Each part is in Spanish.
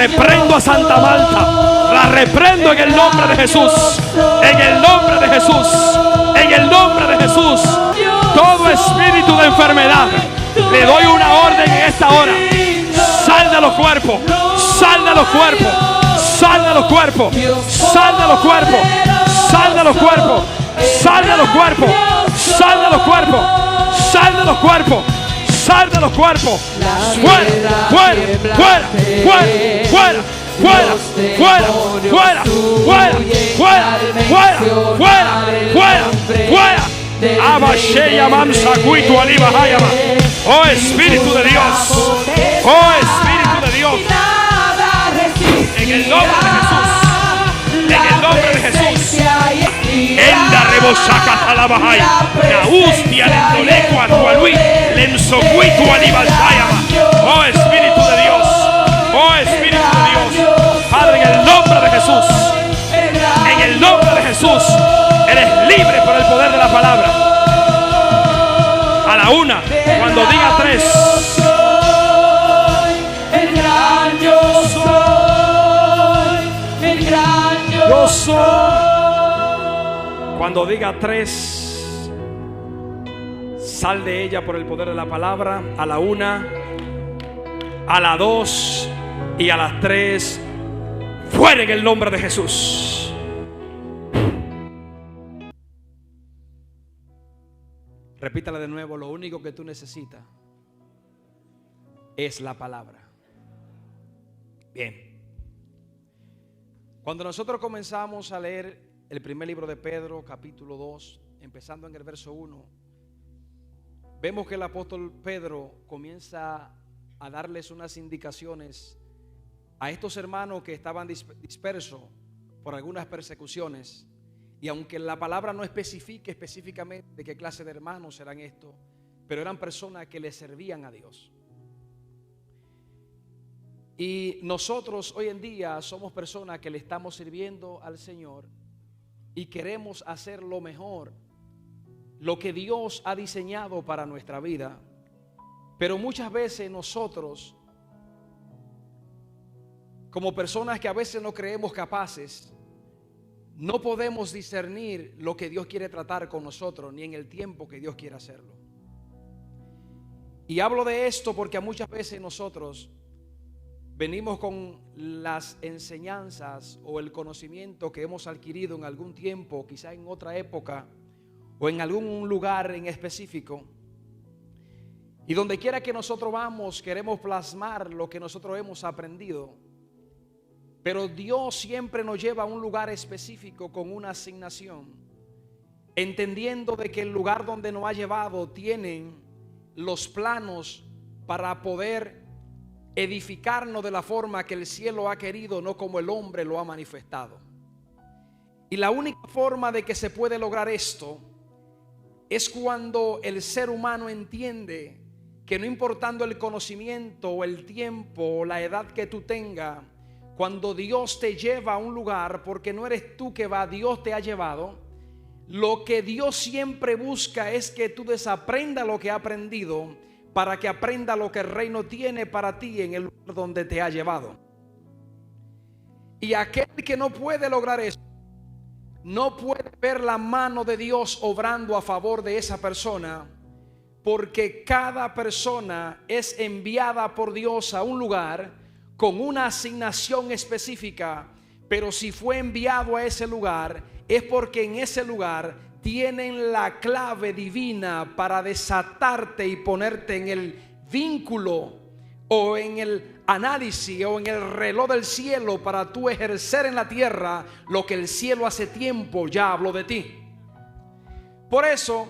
Reprendo a Santa Marta. La reprendo en el nombre de Jesús. En el nombre de Jesús. En el nombre de Jesús. Todo espíritu de enfermedad, le doy una orden en esta hora. Sal de los cuerpos. Sal de los cuerpos. Sal de los cuerpos. Sal de los cuerpos. Sal de los cuerpos. Sal de los cuerpos. Sal de los cuerpos. Sal de los cuerpos. Sal de los cuerpos. Fuera, fuera, fuera, fuera, fuera, fuera, fuera, fuera, fuera, fuera, fuera, fuera, fuera. Abasheya Mansa Cuito Aliba Hayama. Oh Espíritu de Dios. Oh Espíritu de Dios. En el nombre de Jesús. En el nombre de Jesús. En la rebosaca talabahaya. La hostia lendolecua tualui. Lensocuito Aliba Hayama. Oh Espíritu de Dios. Oh Espíritu de Dios. Padre, en el nombre de Jesús. En el nombre de Jesús. Eres libre por el poder de la palabra. A la una, cuando diga tres. El gran yo soy. El gran yo soy. Cuando diga tres, sal de ella por el poder de la palabra. A la una, a la dos y a las tres. Fuera en el nombre de Jesús. Repítala de nuevo. Lo único que tú necesitas es la palabra. Bien. Cuando nosotros comenzamos a leer el primer libro de Pedro, capítulo 2, empezando en el verso 1, vemos que el apóstol Pedro comienza a darles unas indicaciones a estos hermanos que estaban dispersos por algunas persecuciones. Y aunque la palabra no especifique específicamente de qué clase de hermanos eran estos, pero eran personas que le servían a Dios. Y nosotros hoy en día somos personas que le estamos sirviendo al Señor y queremos hacer lo mejor, lo que Dios ha diseñado para nuestra vida. Pero muchas veces nosotros, como personas que a veces no creemos capaces, no podemos discernir lo que Dios quiere tratar con nosotros, ni en el tiempo que Dios quiere hacerlo. Y hablo de esto porque muchas veces nosotros venimos con las enseñanzas o el conocimiento que hemos adquirido en algún tiempo, quizá en otra época o en algún lugar en específico. Y donde quiera que nosotros vamos, queremos plasmar lo que nosotros hemos aprendido. Pero Dios siempre nos lleva a un lugar específico con una asignación, entendiendo de que el lugar donde nos ha llevado tienen los planos para poder edificarnos de la forma que el cielo ha querido, no como el hombre lo ha manifestado. Y la única forma de que se puede lograr esto es cuando el ser humano entiende que no importando el conocimiento o el tiempo o la edad que tú tengas, cuando Dios te lleva a un lugar, porque no eres tú que va, Dios te ha llevado. Lo que Dios siempre busca es que tú desaprendas lo que ha aprendido, para que aprenda lo que el reino tiene para ti en el lugar donde te ha llevado. Y aquel que no puede lograr eso, no puede ver la mano de Dios obrando a favor de esa persona, porque cada persona es enviada por Dios a un lugar con una asignación específica. Pero si fue enviado a ese lugar, es porque en ese lugar tienen la clave divina para desatarte y ponerte en el vínculo o en el análisis o en el reloj del cielo, para tú ejercer en la tierra lo que el cielo hace tiempo ya habló de ti. Por eso,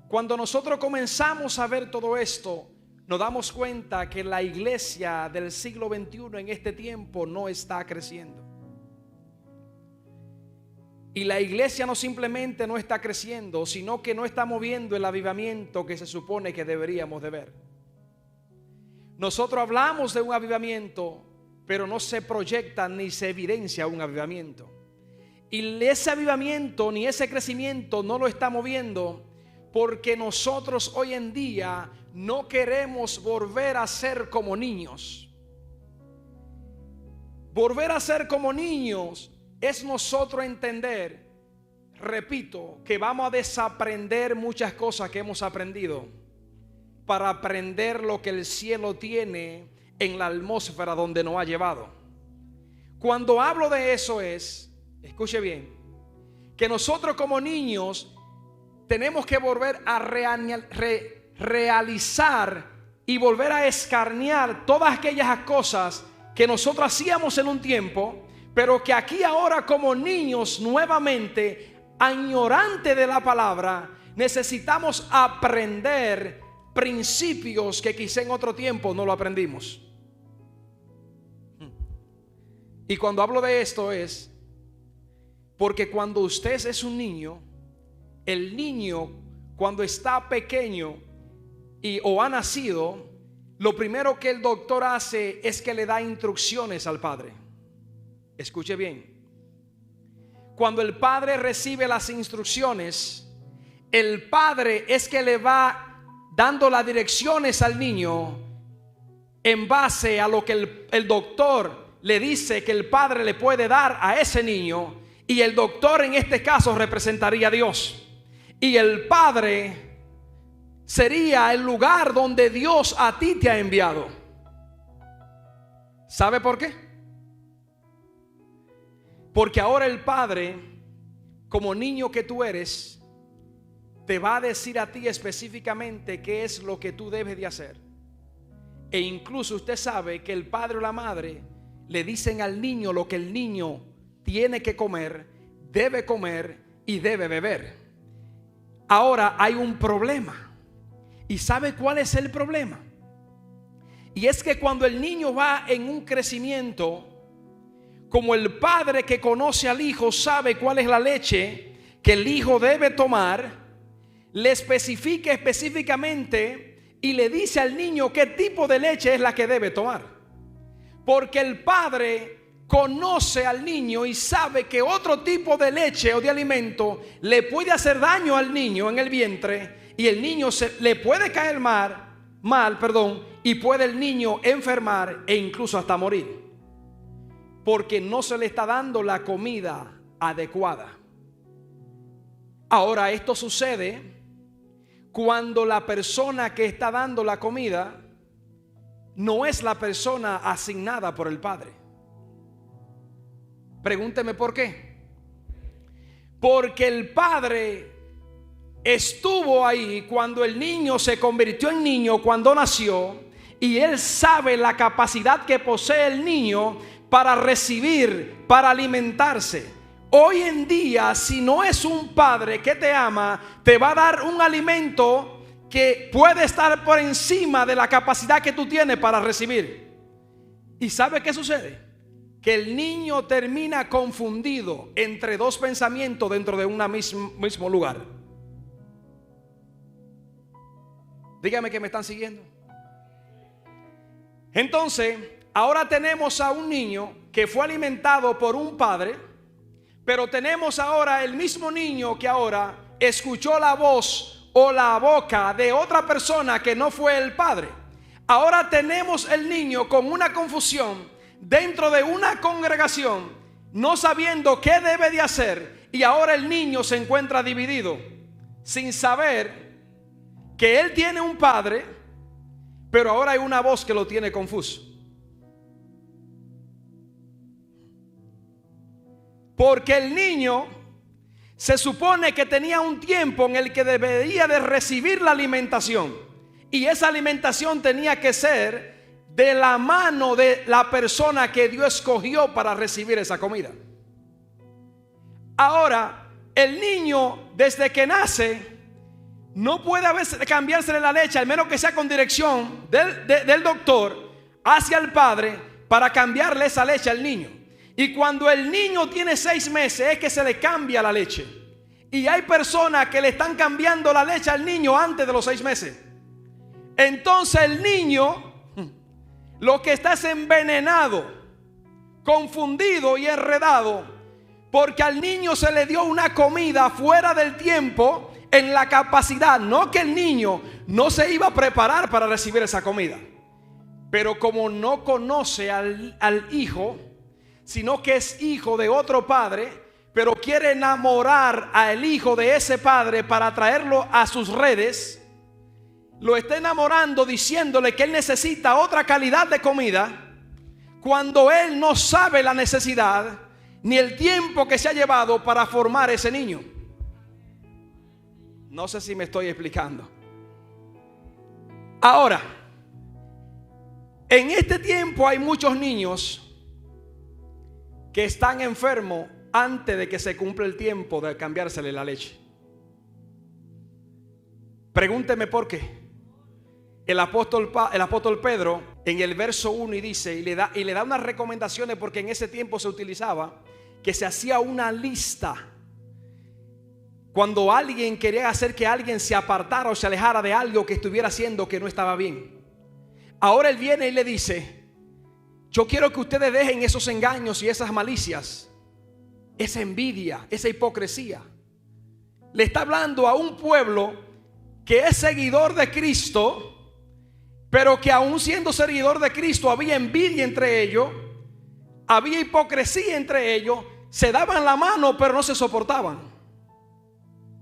cuando nosotros comenzamos a ver todo esto, nos damos cuenta que la iglesia del siglo XXI en este tiempo no está creciendo. Y la iglesia no simplemente no está creciendo, sino que no está moviendo el avivamiento que se supone que deberíamos de ver. Nosotros hablamos de un avivamiento, pero no se proyecta ni se evidencia un avivamiento. Y ese avivamiento ni ese crecimiento no lo está moviendo, porque nosotros hoy en día no queremos volver a ser como niños. Volver a ser como niños es nosotros entender, repito, que vamos a desaprender muchas cosas que hemos aprendido para aprender lo que el cielo tiene en la atmósfera donde nos ha llevado. Cuando hablo de eso escuche bien, que nosotros como niños tenemos que volver a realizar y volver a escarnear todas aquellas cosas que nosotros hacíamos en un tiempo, pero que aquí ahora como niños nuevamente, añorantes de la palabra, necesitamos aprender principios que quizá en otro tiempo no lo aprendimos. Y cuando hablo de esto es porque cuando usted es un niño, el niño cuando está pequeño o ha nacido, lo primero que el doctor hace es que le da instrucciones al padre. Escuche bien. Cuando el padre recibe las instrucciones, el padre es que le va dando las direcciones al niño en base a lo que el doctor le dice que el padre le puede dar a ese niño. Y el doctor en este caso representaría a Dios. Y el padre sería el lugar donde Dios a ti te ha enviado. ¿Sabe por qué? Porque ahora el padre, como niño que tú eres, te va a decir a ti específicamente qué es lo que tú debes de hacer. E incluso usted sabe que el padre o la madre le dicen al niño lo que el niño tiene que comer y debe beber. Ahora hay un problema. ¿Y sabe cuál es el problema? Y es que cuando el niño va en un crecimiento, como el padre que conoce al hijo sabe cuál es la leche que el hijo debe tomar, le especifica específicamente y le dice al niño qué tipo de leche es la que debe tomar. Porque el padre conoce al niño y sabe que otro tipo de leche o de alimento le puede hacer daño al niño en el vientre, y el niño le puede caer mal, y puede el niño enfermar e incluso hasta morir, porque no se le está dando la comida adecuada. Ahora esto sucede cuando la persona que está dando la comida no es la persona asignada por el padre. Pregúnteme por qué. Porque el padre estuvo ahí cuando el niño se convirtió en niño, cuando nació, y él sabe la capacidad que posee el niño para recibir, para alimentarse. Hoy en día, si no es un padre que te ama, te va a dar un alimento que puede estar por encima de la capacidad que tú tienes para recibir. ¿Y sabe qué sucede? Que el niño termina confundido entre dos pensamientos dentro de un mismo lugar. Dígame que me están siguiendo. Entonces, ahora tenemos a un niño que fue alimentado por un padre, pero tenemos ahora el mismo niño que ahora escuchó la voz o la boca de otra persona que no fue el padre. Ahora tenemos el niño con una confusión dentro de una congregación, no sabiendo qué debe de hacer, y ahora el niño se encuentra dividido, sin saber que él tiene un padre, pero ahora hay una voz que lo tiene confuso. Porque el niño se supone que tenía un tiempo en el que debería de recibir la alimentación, y esa alimentación tenía que ser de la mano de la persona que Dios escogió para recibir esa comida. Ahora, el niño desde que nace no puede cambiársele la leche, al menos que sea con dirección del doctor hacia el padre para cambiarle esa leche al niño. Y cuando el niño tiene 6 meses es que se le cambia la leche. Y hay personas que le están cambiando la leche al niño antes de los 6 meses. Entonces el niño lo que está es envenenado, confundido y enredado, porque al niño se le dio una comida fuera del tiempo, en la capacidad, no que el niño no se iba a preparar para recibir esa comida, pero como no conoce al hijo, sino que es hijo de otro padre, pero quiere enamorar al hijo de ese padre para traerlo a sus redes, lo está enamorando diciéndole que él necesita otra calidad de comida, cuando él no sabe la necesidad ni el tiempo que se ha llevado para formar ese niño. No sé si me estoy explicando. Ahora, en este tiempo hay muchos niños que están enfermos antes de que se cumpla el tiempo de cambiársele la leche. Pregúnteme por qué. El apóstol Pedro en el verso 1 y dice, y le da unas recomendaciones, porque en ese tiempo se utilizaba que se hacía una lista cuando alguien quería hacer que alguien se apartara o se alejara de algo que estuviera haciendo que no estaba bien. Ahora él viene y le dice: yo quiero que ustedes dejen esos engaños y esas malicias, esa envidia, esa hipocresía. Le está hablando a un pueblo que es seguidor de Cristo, pero que aún siendo seguidor de Cristo había envidia entre ellos, había hipocresía entre ellos, se daban la mano pero no se soportaban.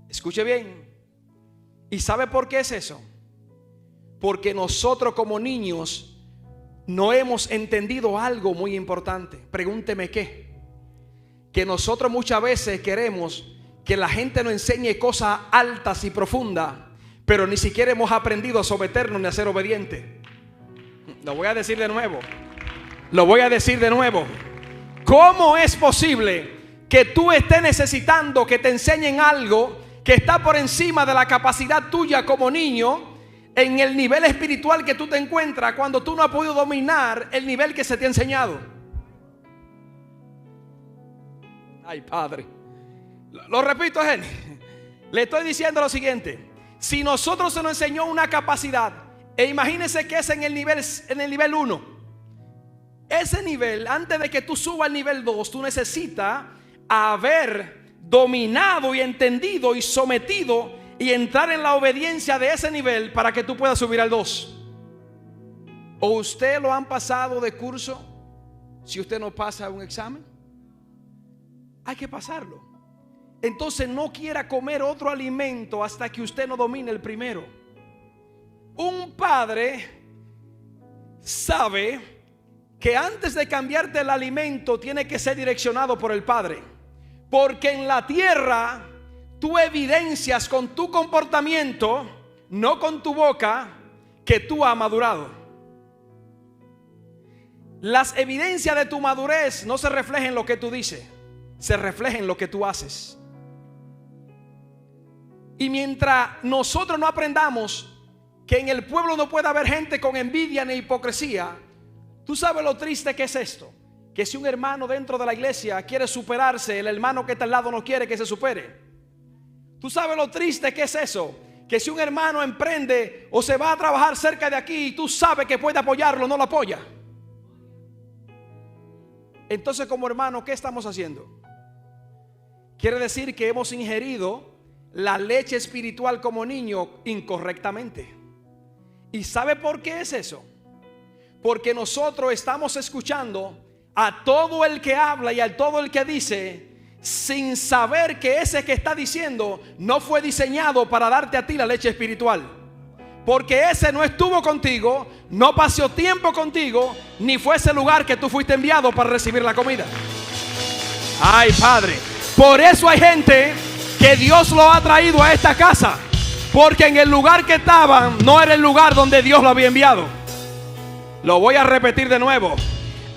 Escuche bien. ¿Y sabe por qué es eso? Porque nosotros como niños no hemos entendido algo muy importante. Pregúnteme qué. Que nosotros muchas veces queremos que la gente nos enseñe cosas altas y profundas, pero ni siquiera hemos aprendido a someternos ni a ser obedientes. Lo voy a decir de nuevo. Lo voy a decir de nuevo. ¿Cómo es posible que tú estés necesitando que te enseñen algo que está por encima de la capacidad tuya como niño, en el nivel espiritual que tú te encuentras, cuando tú no has podido dominar el nivel que se te ha enseñado? Ay, Padre. Lo repito, gente. Le estoy diciendo lo siguiente. Si nosotros se nos enseñó una capacidad, e imagínense que es en el nivel 1. Ese nivel, antes de que tú subas al nivel 2, tú necesitas haber dominado y entendido y sometido y entrar en la obediencia de ese nivel para que tú puedas subir al 2. ¿O usted lo han pasado de curso? Si usted no pasa un examen, hay que pasarlo. Entonces no quiera comer otro alimento hasta que usted no domine el primero. Un padre sabe que antes de cambiarte el alimento tiene que ser direccionado por el padre, porque en la tierra tú evidencias con tu comportamiento, no con tu boca, que tú has madurado. Las evidencias de tu madurez no se reflejan en lo que tú dices, se reflejan en lo que tú haces. Y mientras nosotros no aprendamos que en el pueblo no puede haber gente con envidia ni hipocresía, tú sabes lo triste que es esto, que si un hermano dentro de la iglesia quiere superarse, el hermano que está al lado no quiere que se supere. Tú sabes lo triste que es eso, que si un hermano emprende o se va a trabajar cerca de aquí y tú sabes que puede apoyarlo, no lo apoya. Entonces, como hermano, ¿qué estamos haciendo? Quiere decir que hemos ingerido la leche espiritual como niño incorrectamente. ¿Y sabe por qué es eso? Porque nosotros estamos escuchando a todo el que habla y a todo el que dice, sin saber que ese que está diciendo no fue diseñado para darte a ti la leche espiritual. Porque ese no estuvo contigo, no pasó tiempo contigo, ni fue ese lugar que tú fuiste enviado para recibir la comida. Ay, Padre. Por eso hay gente que Dios lo ha traído a esta casa, porque en el lugar que estaban no era el lugar donde Dios lo había enviado. Lo voy a repetir de nuevo.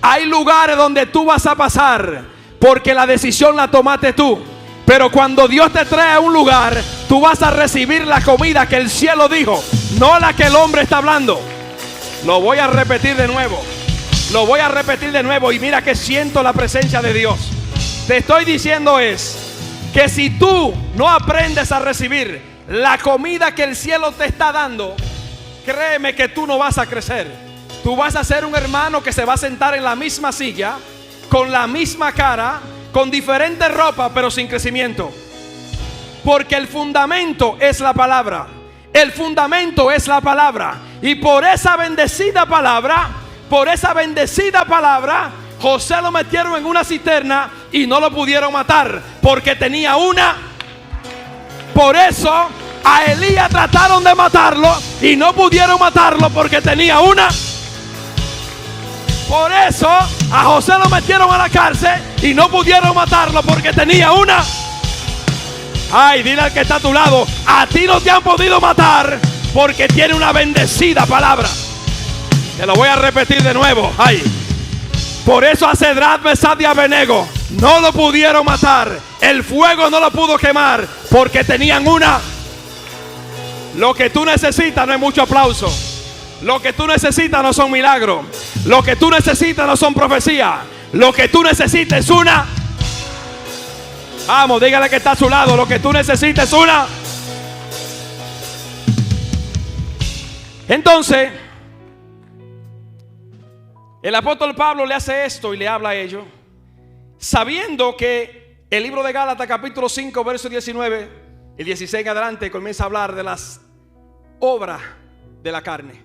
Hay lugares donde tú vas a pasar porque la decisión la tomaste tú, pero cuando Dios te trae a un lugar, tú vas a recibir la comida que el cielo dijo, no la que el hombre está hablando. Lo voy a repetir de nuevo. Lo voy a repetir de nuevo. Y mira que siento la presencia de Dios. Te estoy diciendo es que si tú no aprendes a recibir la comida que el cielo te está dando, créeme que tú no vas a crecer. Tú vas a ser un hermano que se va a sentar en la misma silla, con la misma cara, con diferente ropa, pero sin crecimiento. Porque el fundamento es la palabra. El fundamento es la palabra. Y por esa bendecida palabra, José lo metieron en una cisterna y no lo pudieron matar porque tenía una. Por eso a Elías trataron de matarlo y no pudieron matarlo porque tenía una. Por eso a José lo metieron a la cárcel y no pudieron matarlo porque tenía una. Ay, dile al que está a tu lado: a ti no te han podido matar porque tiene una bendecida palabra. Te lo voy a repetir de nuevo. Ay. Por eso a Cedrat, Mesad y Abednego no lo pudieron matar. El fuego no lo pudo quemar porque tenían una. Lo que tú necesitas no es mucho aplauso. Lo que tú necesitas no son milagros. Lo que tú necesitas no son profecías. Lo que tú necesitas es una. Vamos, dígale que está a su lado: lo que tú necesitas es una. Entonces, el apóstol Pablo le hace esto y le habla a ellos, sabiendo que el libro de Gálatas capítulo 5 verso 19 y 16 en adelante comienza a hablar de las obras de la carne.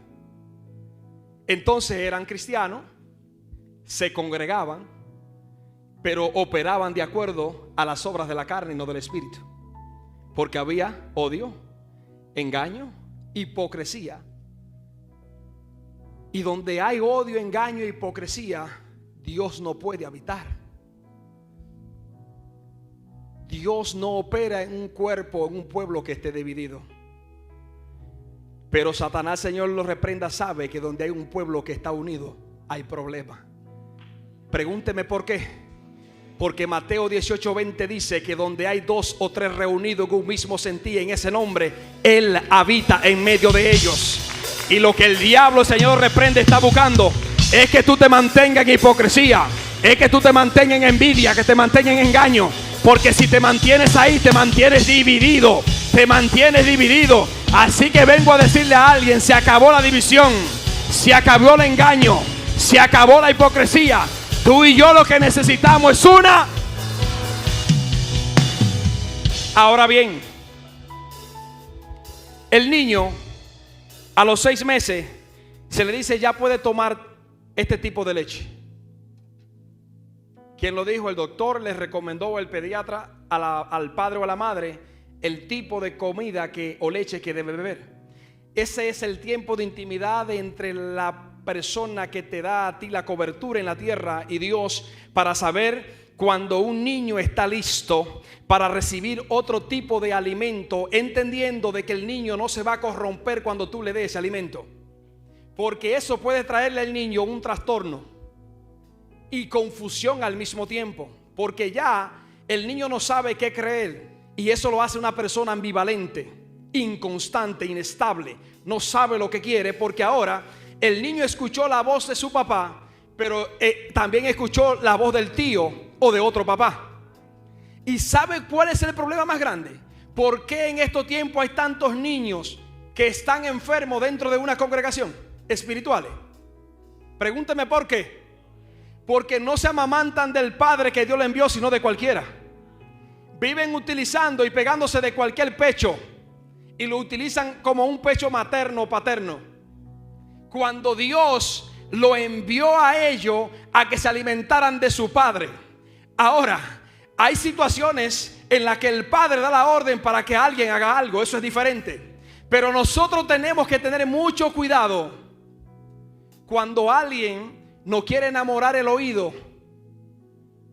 Entonces eran cristianos, se congregaban, pero operaban de acuerdo a las obras de la carne y no del espíritu, porque había odio, engaño, hipocresía. Y donde hay odio, engaño e hipocresía, Dios no puede habitar. Dios no opera en un cuerpo, en un pueblo que esté dividido. Pero Satanás, Señor lo reprenda, sabe que donde hay un pueblo que está unido, hay problema. Pregúnteme por qué. Porque Mateo 18:20 dice que donde hay 2 o 3 reunidos en un mismo sentir, en ese nombre, Él habita en medio de ellos. Y lo que el diablo, Señor, reprende, está buscando es que tú te mantengas en hipocresía, es que tú te mantengas en envidia, que te mantengas en engaño. Porque si te mantienes ahí, te mantienes dividido. Te mantienes dividido. Así que vengo a decirle a alguien: se acabó la división, se acabó el engaño, se acabó la hipocresía. Tú y yo lo que necesitamos es una. Ahora bien, el niño a los 6 meses se le dice: ya puede tomar este tipo de leche. ¿Quién lo dijo? El doctor le recomendó, el pediatra, al padre o a la madre, el tipo de comida o leche que debe beber. Ese es el tiempo de intimidad entre la persona que te da a ti la cobertura en la tierra y Dios, para saber cuando un niño está listo para recibir otro tipo de alimento, entendiendo de que el niño no se va a corromper cuando tú le des ese alimento, porque eso puede traerle al niño un trastorno y confusión al mismo tiempo, porque ya el niño no sabe qué creer, y eso lo hace una persona ambivalente, inconstante, inestable. No sabe lo que quiere, porque ahora el niño escuchó la voz de su papá, pero también escuchó la voz del tío o de otro papá. ¿Y sabe cuál es el problema más grande? ¿Por qué en estos tiempos hay tantos niños que están enfermos dentro de una congregación espirituales? Pregúnteme por qué. Porque no se amamantan del Padre que Dios le envió, sino de cualquiera. Viven utilizando y pegándose de cualquier pecho, y lo utilizan como un pecho materno o paterno, cuando Dios lo envió a ellos a que se alimentaran de su Padre. Ahora, hay situaciones en las que el Padre da la orden para que alguien haga algo, eso es diferente. Pero nosotros tenemos que tener mucho cuidado cuando alguien no quiere enamorar el oído,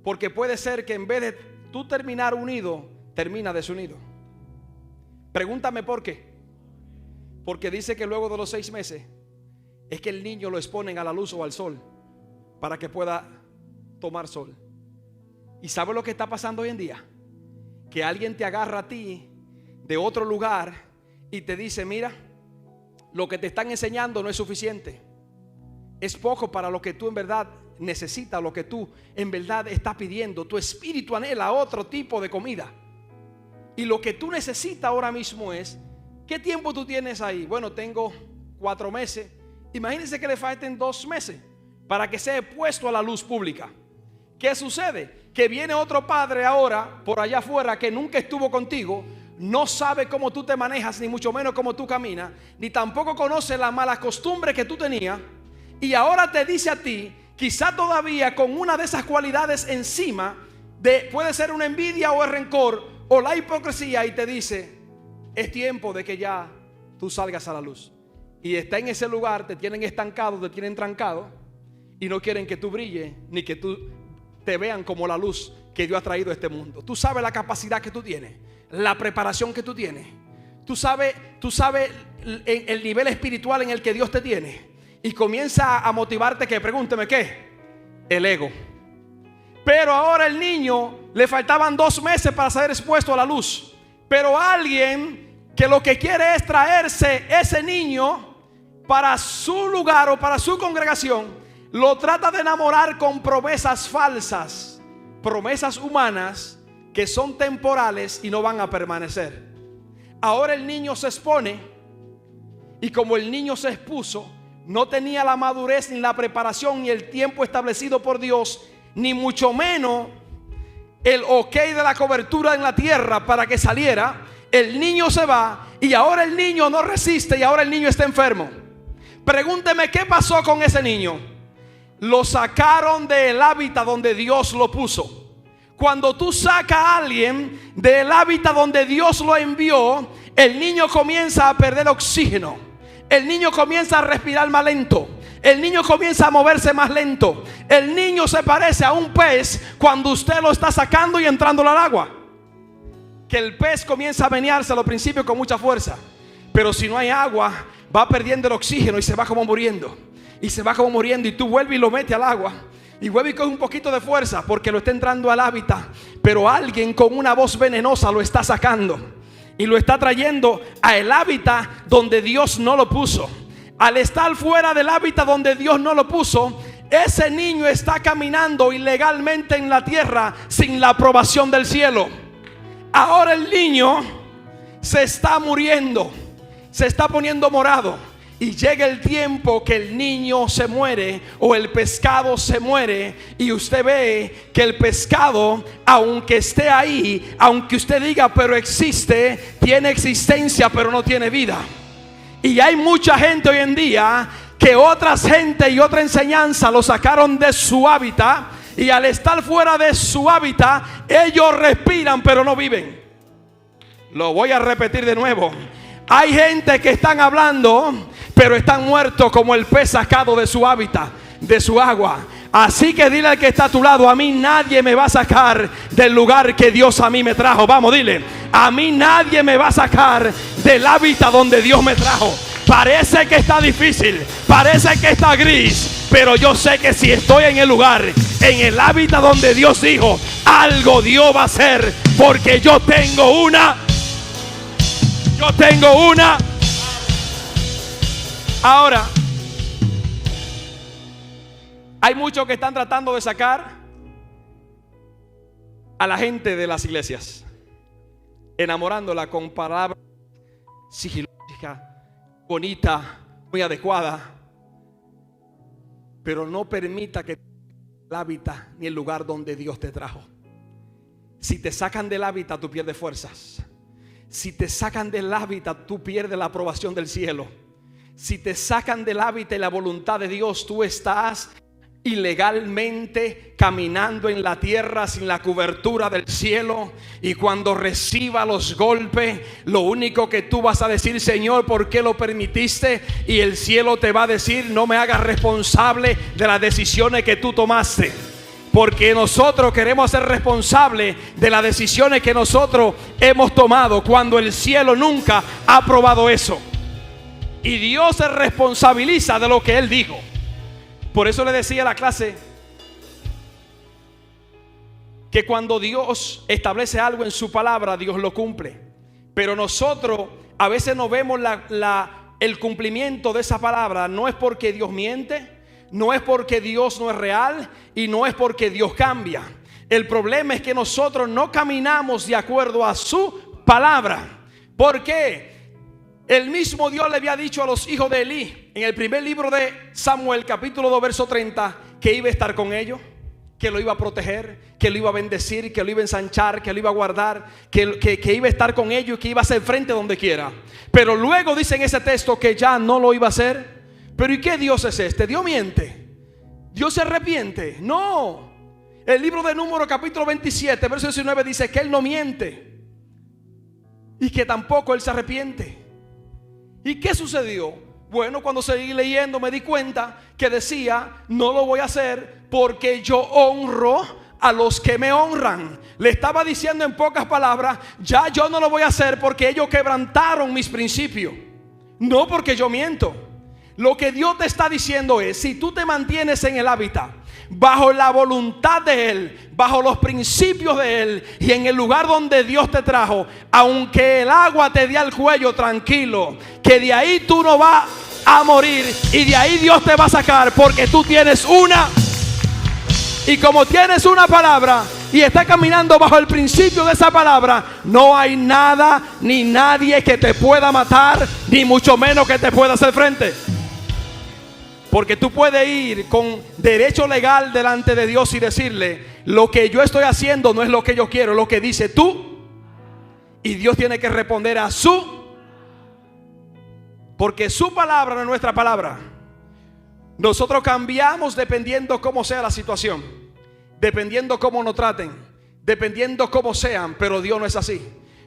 porque puede ser que en vez de tú terminar unido, termina desunido. Pregúntame por qué. Porque dice que luego de los 6 meses es que el niño lo exponen a la luz o al sol para que pueda tomar sol. ¿Y sabe lo que está pasando hoy en día? Que alguien te agarra a ti de otro lugar y te dice: mira, lo que te están enseñando no es suficiente, es poco para lo que tú en verdad necesitas, lo que tú en verdad estás pidiendo. Tu espíritu anhela otro tipo de comida, y lo que tú necesitas ahora mismo es: ¿qué tiempo tú tienes ahí? Bueno, tengo 4 meses. Imagínense que le falten 2 meses para que sea puesto a la luz pública. ¿Qué sucede? Que viene otro padre ahora por allá afuera que nunca estuvo contigo, no sabe cómo tú te manejas, ni mucho menos cómo tú caminas, ni tampoco conoce las malas costumbres que tú tenías, y ahora te dice a ti quizá todavía con una de esas cualidades encima, puede ser una envidia o el rencor o la hipocresía, y te dice: es tiempo de que ya tú salgas a la luz. Y está en ese lugar, te tienen estancado, te tienen trancado, y no quieren que tú brilles ni que tú te vean como la luz que Dios ha traído a este mundo. Tú sabes la capacidad que tú tienes, la preparación que tú tienes. Tú sabes el nivel espiritual en el que Dios te tiene. Y comienza a motivarte que, pregúnteme, ¿qué? El ego. Pero ahora el niño le faltaban 2 meses para ser expuesto a la luz. Pero alguien que lo que quiere es traerse ese niño para su lugar o para su congregación, lo trata de enamorar con promesas falsas, promesas humanas que son temporales y no van a permanecer. Ahora el niño se expone, y como el niño se expuso, no tenía la madurez ni la preparación ni el tiempo establecido por Dios, ni mucho menos el ok de la cobertura en la tierra para que saliera. El niño se va y ahora el niño no resiste y ahora el niño está enfermo. Pregúnteme qué pasó con ese niño. Lo sacaron del hábitat donde Dios lo puso. Cuando tú sacas a alguien del hábitat donde Dios lo envió, el niño comienza a perder oxígeno. El niño comienza a respirar más lento. El niño comienza a moverse más lento. El niño se parece a un pez cuando usted lo está sacando y entrándolo al agua. Que el pez comienza a menearse a los principios con mucha fuerza, pero si no hay agua va perdiendo el oxígeno y se va como muriendo. Y se va como muriendo, y tú vuelves y lo metes al agua y vuelve y coge un poquito de fuerza porque lo está entrando al hábitat. Pero alguien con una voz venenosa lo está sacando y lo está trayendo al hábitat donde Dios no lo puso. Al estar fuera del hábitat donde Dios no lo puso, ese niño está caminando ilegalmente en la tierra sin la aprobación del cielo. Ahora el niño se está muriendo, se está poniendo morado, y llega el tiempo que el niño se muere o el pescado se muere, y usted ve que el pescado, aunque esté ahí, aunque usted diga pero existe, tiene existencia pero no tiene vida. Y hay mucha gente hoy en día que otras gente y otra enseñanza lo sacaron de su hábitat, y al estar fuera de su hábitat ellos respiran pero no viven. Lo voy a repetir de nuevo. Hay gente que están hablando pero están muertos como el pez sacado de su hábitat, de su agua. Así que dile al que está a tu lado: a mí nadie me va a sacar del lugar que Dios a mí me trajo. Vamos, dile: a mí nadie me va a sacar del hábitat donde Dios me trajo. Parece que está difícil, parece que está gris, pero yo sé que si estoy en el lugar, en el hábitat donde Dios dijo, algo Dios va a hacer, porque yo tengo una. Ahora, hay muchos que están tratando de sacar a la gente de las iglesias, enamorándola con palabras sigilosas, bonitas, muy adecuadas, pero no permita que el hábitat ni el lugar donde Dios te trajo. Si te sacan del hábitat, tú pierdes fuerzas. Si te sacan del hábitat, tú pierdes la aprobación del cielo. Si te sacan del hábitat y la voluntad de Dios, tú estás ilegalmente caminando en la tierra sin la cobertura del cielo. Y cuando reciba los golpes, lo único que tú vas a decir: Señor, ¿por qué lo permitiste? Y el cielo te va a decir: no me hagas responsable de las decisiones que tú tomaste. Porque nosotros queremos ser responsables de las decisiones que nosotros hemos tomado, cuando el cielo nunca ha aprobado eso. Y Dios se responsabiliza de lo que Él dijo. Por eso le decía a la clase que cuando Dios establece algo en su palabra, Dios lo cumple. Pero nosotros a veces no vemos el cumplimiento de esa palabra. No es porque Dios miente, no es porque Dios no es real, y no es porque Dios cambia. El problema es que nosotros no caminamos de acuerdo a su palabra. ¿Por qué? El mismo Dios le había dicho a los hijos de Elí en el primer libro de Samuel, capítulo 2, verso 30, que iba a estar con ellos, que lo iba a proteger, que lo iba a bendecir, que lo iba a ensanchar, que lo iba a guardar, que iba a estar con ellos y que iba a hacer frente donde quiera. Pero luego dice en ese texto que ya no lo iba a hacer. Pero ¿y qué Dios es este? Dios miente. ¿Dios se arrepiente? No. El libro de Números capítulo 27 verso 19 dice que Él no miente y que tampoco Él se arrepiente. ¿Y qué sucedió? Bueno, cuando seguí leyendo me di cuenta que decía: no lo voy a hacer porque yo honro a los que me honran. Le estaba diciendo en pocas palabras: ya yo no lo voy a hacer porque ellos quebrantaron mis principios, no porque yo miento. Lo que Dios te está diciendo es: si tú te mantienes en el hábitat, bajo la voluntad de Él, bajo los principios de Él y en el lugar donde Dios te trajo, aunque el agua te dé al cuello, tranquilo, que de ahí tú no vas a morir y de ahí Dios te va a sacar, porque tú tienes una. Y como tienes una palabra y estás caminando bajo el principio de esa palabra, no hay nada ni nadie que te pueda matar, ni mucho menos que te pueda hacer frente. Porque tú puedes ir con derecho legal delante de Dios y decirle: lo que yo estoy haciendo no es lo que yo quiero, es lo que dice tú. Y Dios tiene que responder a su, porque su palabra no es nuestra palabra. Nosotros cambiamos dependiendo cómo sea la situación, dependiendo cómo nos traten, dependiendo cómo sean. Pero Dios no es así.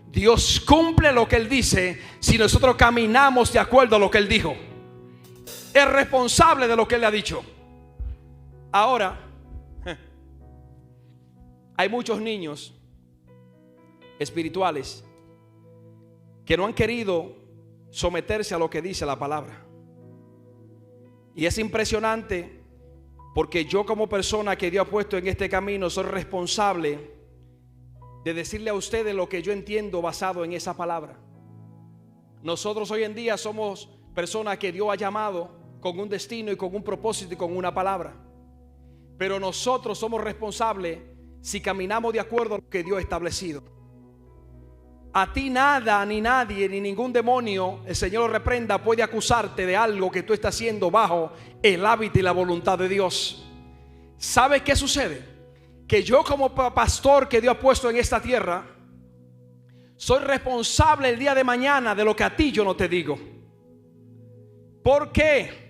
Dios cumple lo que Él dice si nosotros caminamos de acuerdo a lo que Él dijo. Es responsable de lo que Él le ha dicho. Ahora, hay muchos niños espirituales que no han querido someterse a lo que dice la palabra. Y es impresionante, porque yo, como persona que Dios ha puesto en este camino, soy responsable de decirle a ustedes lo que yo entiendo basado en esa palabra. Nosotros hoy en día somos personas que Dios ha llamado con un destino y con un propósito y con una palabra. Pero nosotros somos responsables si caminamos de acuerdo a lo que Dios ha establecido. A ti nada, ni nadie, ni ningún demonio, el Señor lo reprenda, puede acusarte de algo que tú estás haciendo bajo el hábito y la voluntad de Dios. ¿Sabes qué sucede? Que yo, como pastor que Dios ha puesto en esta tierra, soy responsable el día de mañana de lo que a ti yo no te digo. ¿Por qué?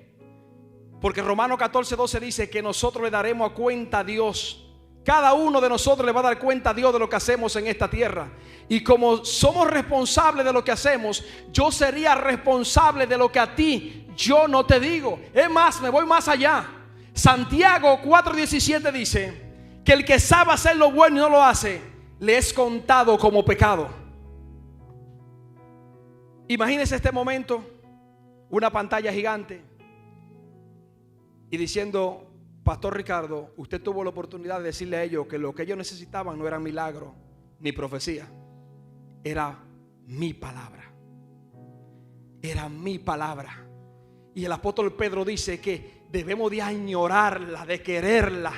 Porque Romanos 14:12 dice que nosotros le daremos a cuenta a Dios. Cada uno de nosotros le va a dar cuenta a Dios de lo que hacemos en esta tierra. Y como somos responsables de lo que hacemos, yo sería responsable de lo que a ti yo no te digo. Es más, me voy más allá. Santiago 4:17 dice que el que sabe hacer lo bueno y no lo hace, le es contado como pecado. Imagínense este momento, una pantalla gigante y diciendo: Pastor Ricardo, usted tuvo la oportunidad de decirle a ellos que lo que ellos necesitaban no era milagro ni profecía, era mi palabra. Era mi palabra. Y el apóstol Pedro dice que debemos de añorarla, de quererla,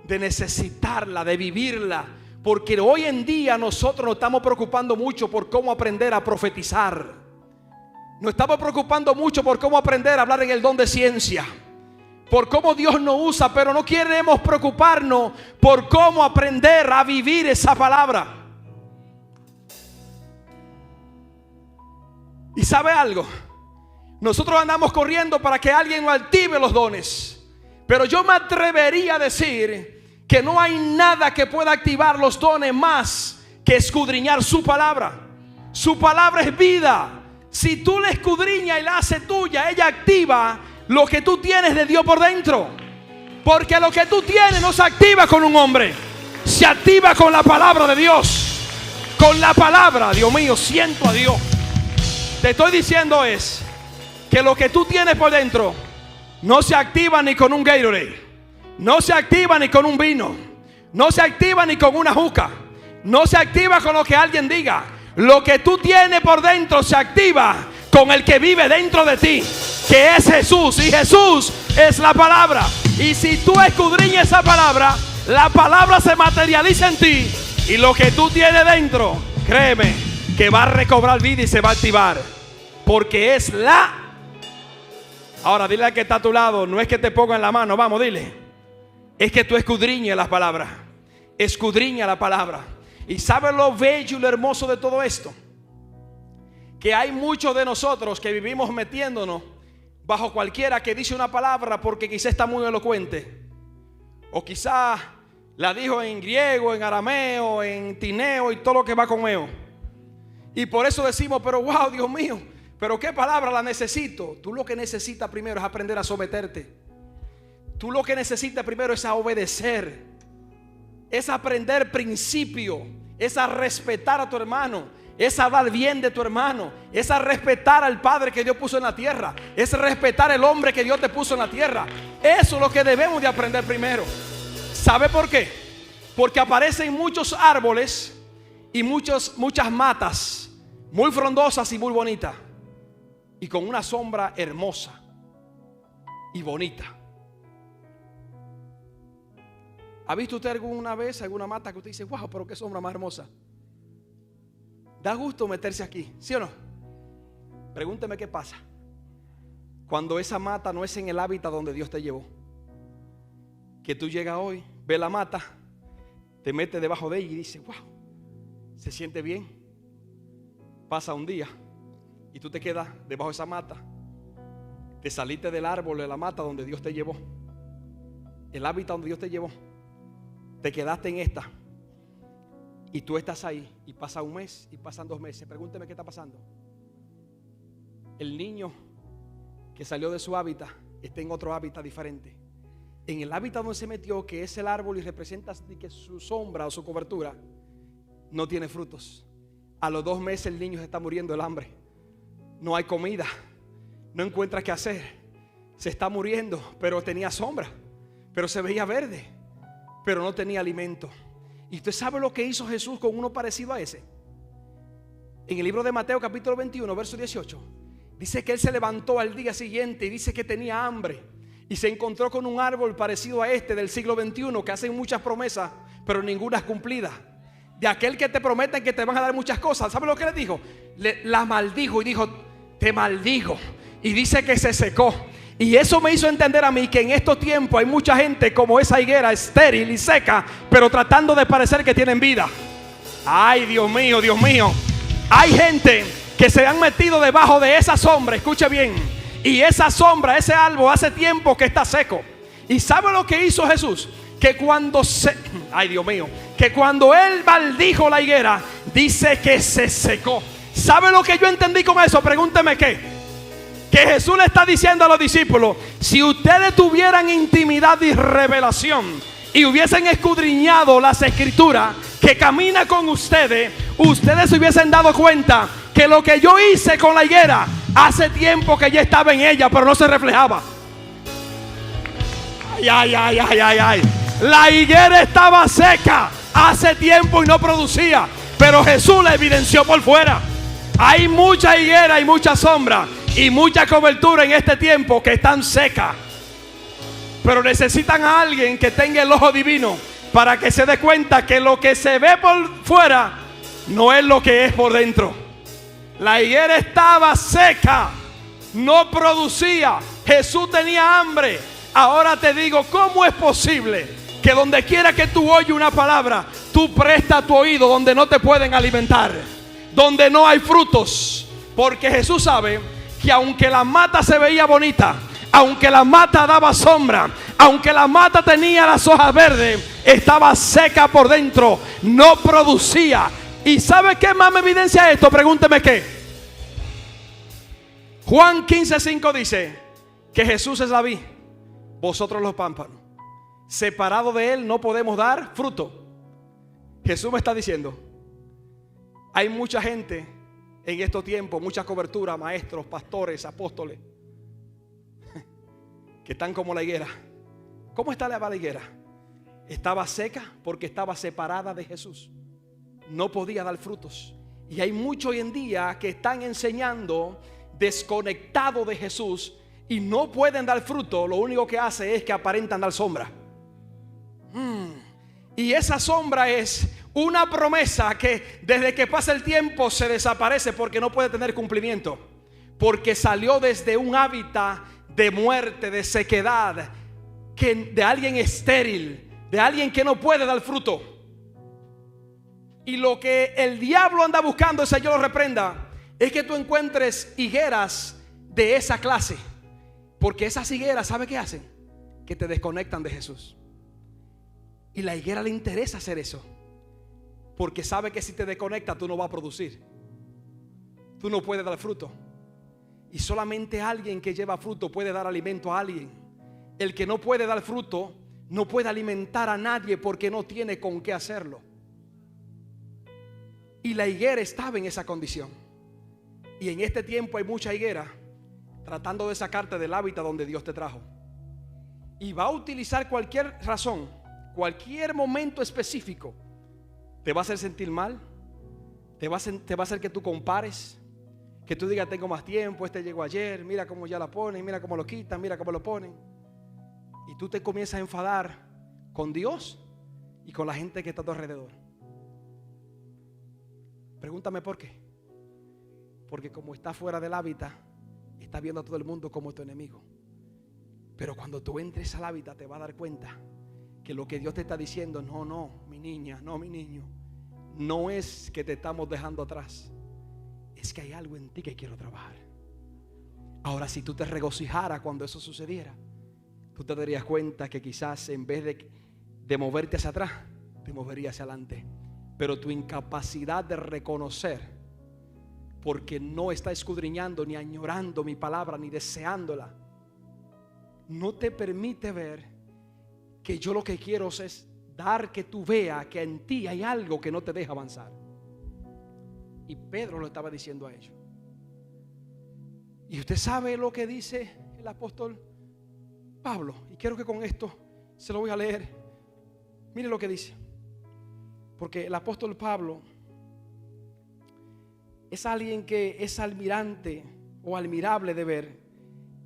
de necesitarla, de vivirla. Porque hoy en día nosotros nos estamos preocupando mucho por cómo aprender a profetizar. Nos estamos preocupando mucho por cómo aprender a hablar en el don de ciencia, por cómo Dios nos usa, pero no queremos preocuparnos por cómo aprender a vivir esa palabra. ¿Y sabe algo? Nosotros andamos corriendo para que alguien nos active los dones, pero yo me atrevería a decir que no hay nada que pueda activar los dones más que escudriñar su palabra. Su palabra es vida. Si tú la escudriñas y la haces tuya, ella activa lo que tú tienes de Dios por dentro. Porque lo que tú tienes no se activa con un hombre, se activa con la palabra de Dios. Con la palabra, Dios mío, siento a Dios. Te estoy diciendo es que lo que tú tienes por dentro no se activa ni con un Gatorade, no se activa ni con un vino, no se activa ni con una juca, no se activa con lo que alguien diga. Lo que tú tienes por dentro se activa con el que vive dentro de ti, que es Jesús. Y Jesús es la palabra. Y si tú escudriñas esa palabra, la palabra se materializa en ti. Y lo que tú tienes dentro, créeme, que va a recobrar vida y se va a activar. Porque es la... Ahora dile al que está a tu lado, no es que te ponga en la mano, vamos, dile. Es que tú escudriñes las palabras. Escudriña la palabra. Y ¿sabes lo bello y lo hermoso de todo esto? Que hay muchos de nosotros que vivimos metiéndonos bajo cualquiera que dice una palabra porque quizá está muy elocuente. O quizá la dijo en griego, en arameo, en tineo y todo lo que va con eo. Y por eso decimos, pero wow, Dios mío, pero qué palabra la necesito. Tú lo que necesitas primero es aprender a someterte. Tú lo que necesitas primero es a obedecer. Es aprender principio. Es a respetar a tu hermano. Es hablar bien de tu hermano. Es a respetar al Padre que Dios puso en la tierra. Es respetar al hombre que Dios te puso en la tierra. Eso es lo que debemos de aprender primero. ¿Sabe por qué? Porque aparecen muchos árboles y muchas matas muy frondosas y muy bonitas, y con una sombra hermosa y bonita. ¿Ha visto usted alguna vez alguna mata que usted dice, wow, pero qué sombra más hermosa? Da gusto meterse aquí, ¿sí o no? Pregúnteme qué pasa cuando esa mata no es en el hábitat donde Dios te llevó. Que tú llegas hoy, ves la mata, te metes debajo de ella y dices, wow, se siente bien. Pasa un día y tú te quedas debajo de esa mata. Te saliste del árbol de la mata donde Dios te llevó, el hábitat donde Dios te llevó. Te quedaste en esta y tú estás ahí, y pasa un mes y pasan 2 meses. Pregúnteme qué está pasando. El niño que salió de su hábitat está en otro hábitat diferente. En el hábitat donde se metió, que es el árbol y representa que su sombra o su cobertura, no tiene frutos. A los 2 meses el niño se está muriendo del hambre. No hay comida, no encuentra qué hacer, se está muriendo. Pero tenía sombra, pero se veía verde, pero no tenía alimento. Y usted sabe lo que hizo Jesús con uno parecido a ese. En el libro de Mateo capítulo 21 verso 18 dice que él se levantó al día siguiente y dice que tenía hambre, y se encontró con un árbol parecido a este del siglo XXI, que hacen muchas promesas pero ninguna es cumplida. De aquel que te prometen que te van a dar muchas cosas. ¿Sabe lo que le dijo? La maldijo y dijo, te maldigo. Y dice que se secó. Y eso me hizo entender a mí que en estos tiempos hay mucha gente como esa higuera, estéril y seca, pero tratando de parecer que tienen vida. Ay, Dios mío, Dios mío. Hay gente que se han metido debajo de esa sombra, escuche bien. Y esa sombra, ese árbol hace tiempo que está seco. ¿Y sabe lo que hizo Jesús? Que cuando ay, Dios mío, que cuando él maldijo la higuera, dice que se secó. ¿Sabe lo que yo entendí con eso? Pregúnteme qué. Que Jesús le está diciendo a los discípulos, si ustedes tuvieran intimidad y revelación y hubiesen escudriñado las escrituras que camina con ustedes, ustedes se hubiesen dado cuenta que lo que yo hice con la higuera hace tiempo que ya estaba en ella, pero no se reflejaba. Ay, ay, ay, ay, ay, ay. La higuera estaba seca hace tiempo y no producía, pero Jesús la evidenció por fuera. Hay mucha higuera y mucha sombra y mucha cobertura en este tiempo que están secas, pero necesitan a alguien que tenga el ojo divino para que se dé cuenta que lo que se ve por fuera no es lo que es por dentro. La higuera estaba seca, no producía. Jesús tenía hambre. Ahora te digo, ¿cómo es posible que donde quiera que tú oyes una palabra, tú prestas tu oído donde no te pueden alimentar, donde no hay frutos? Porque Jesús sabe que aunque la mata se veía bonita, aunque la mata daba sombra, aunque la mata tenía las hojas verdes, estaba seca por dentro, no producía. ¿Y sabe qué más me evidencia esto? Pregúnteme qué. Juan 15:5 dice que Jesús es la vid, vosotros los pámpanos. Separado de él no podemos dar fruto. Jesús me está diciendo, hay mucha gente en estos tiempos, mucha cobertura, maestros, pastores, apóstoles, que están como la higuera. ¿Cómo está la higuera? Estaba seca porque estaba separada de Jesús, no podía dar frutos. Y hay muchos hoy en día que están enseñando desconectados de Jesús y no pueden dar fruto. Lo único que hace es que aparentan dar sombra. Y esa sombra es una promesa que desde que pasa el tiempo se desaparece porque no puede tener cumplimiento, porque salió desde un hábitat de muerte, de sequedad, de alguien estéril, de alguien que no puede dar fruto. Y lo que el diablo anda buscando, ese yo lo reprenda, es que tú encuentres higueras de esa clase, porque esas higueras, ¿sabe qué hacen? Que te desconectan de Jesús. Y la higuera le interesa hacer eso, porque sabe que si te desconectas tú no vas a producir. Tú no puedes dar fruto. Y solamente alguien que lleva fruto puede dar alimento a alguien. El que no puede dar fruto no puede alimentar a nadie porque no tiene con qué hacerlo. Y la higuera estaba en esa condición. Y en este tiempo hay mucha higuera tratando de sacarte del hábitat donde Dios te trajo. Y va a utilizar cualquier razón, cualquier momento específico. Te va a hacer sentir mal. Te va a hacer que tú compares, que tú digas tengo más tiempo, este llegó ayer, mira cómo ya la ponen, mira cómo lo quitan, mira cómo lo ponen. Y tú te comienzas a enfadar con Dios y con la gente que está a tu alrededor. Pregúntame por qué. Porque como está fuera del hábitat, está viendo a todo el mundo como tu enemigo. Pero cuando tú entres al hábitat te vas a dar cuenta que lo que Dios te está diciendo, no, mi niña, no, mi niño, no es que te estamos dejando atrás, es que hay algo en ti que quiero trabajar. Ahora, si tú te regocijaras cuando eso sucediera, tú te darías cuenta que quizás en vez de moverte hacia atrás, te moverías hacia adelante. Pero tu incapacidad de reconocer, porque no está escudriñando ni añorando mi palabra ni deseándola, no te permite ver que yo lo que quiero es dar que tú veas que en ti hay algo que no te deja avanzar. Y Pedro lo estaba diciendo a ellos. Y usted sabe lo que dice el apóstol Pablo, y quiero que con esto se lo voy a leer. Mire lo que dice, porque el apóstol Pablo es alguien que es almirante o admirable de ver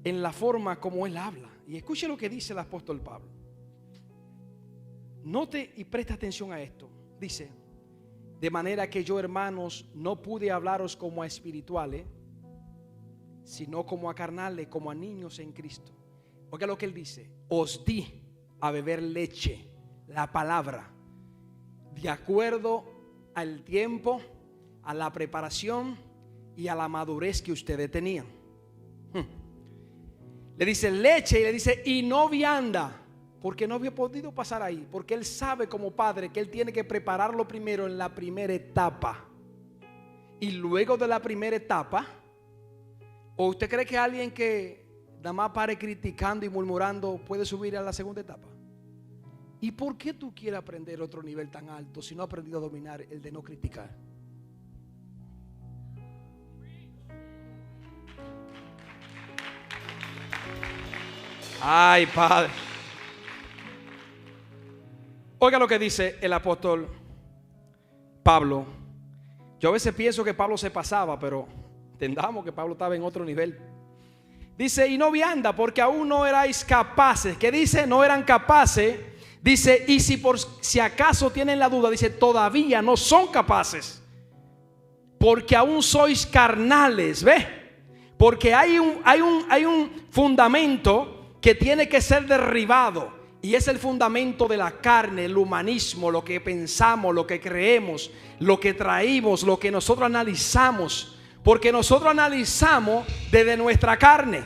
en la forma como él habla. Y escuche lo que dice el apóstol Pablo. Note y presta atención a esto. Dice: de manera que yo, hermanos, no pude hablaros como a espirituales, sino como a carnales, como a niños en Cristo. Oiga lo que él dice: os di a beber leche, la palabra, de acuerdo al tiempo, a la preparación y a la madurez que ustedes tenían. Le dice leche y le dice y no vianda, porque no había podido pasar ahí, porque él sabe como padre que él tiene que prepararlo primero en la primera etapa. Y luego de la primera etapa, ¿o usted cree que alguien que nada más pare criticando y murmurando puede subir a la segunda etapa? ¿Y por qué tú quieres aprender otro nivel tan alto si no has aprendido a dominar el de no criticar? Ay, Padre. Oiga lo que dice el apóstol Pablo. Yo a veces pienso que Pablo se pasaba, pero entendamos que Pablo estaba en otro nivel. Dice, y no vianda, porque aún no erais capaces. ¿Qué dice? No eran capaces. Dice, y si acaso tienen la duda, dice, todavía no son capaces, porque aún sois carnales. ¿Ve? Porque hay un fundamento que tiene que ser derribado, y es el fundamento de la carne, el humanismo, lo que pensamos, lo que creemos, lo que traímos, lo que nosotros analizamos, porque nosotros analizamos desde nuestra carne.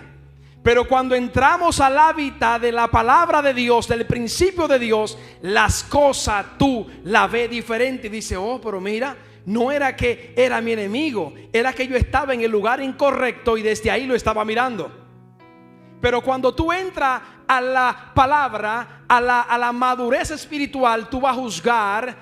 Pero cuando entramos al hábitat de la palabra de Dios, del principio de Dios, las cosas tú las ves diferente y dices, oh, pero mira, no era que era mi enemigo, era que yo estaba en el lugar incorrecto y desde ahí lo estaba mirando. Pero cuando tú entras a la palabra, a la madurez espiritual, tú vas a juzgar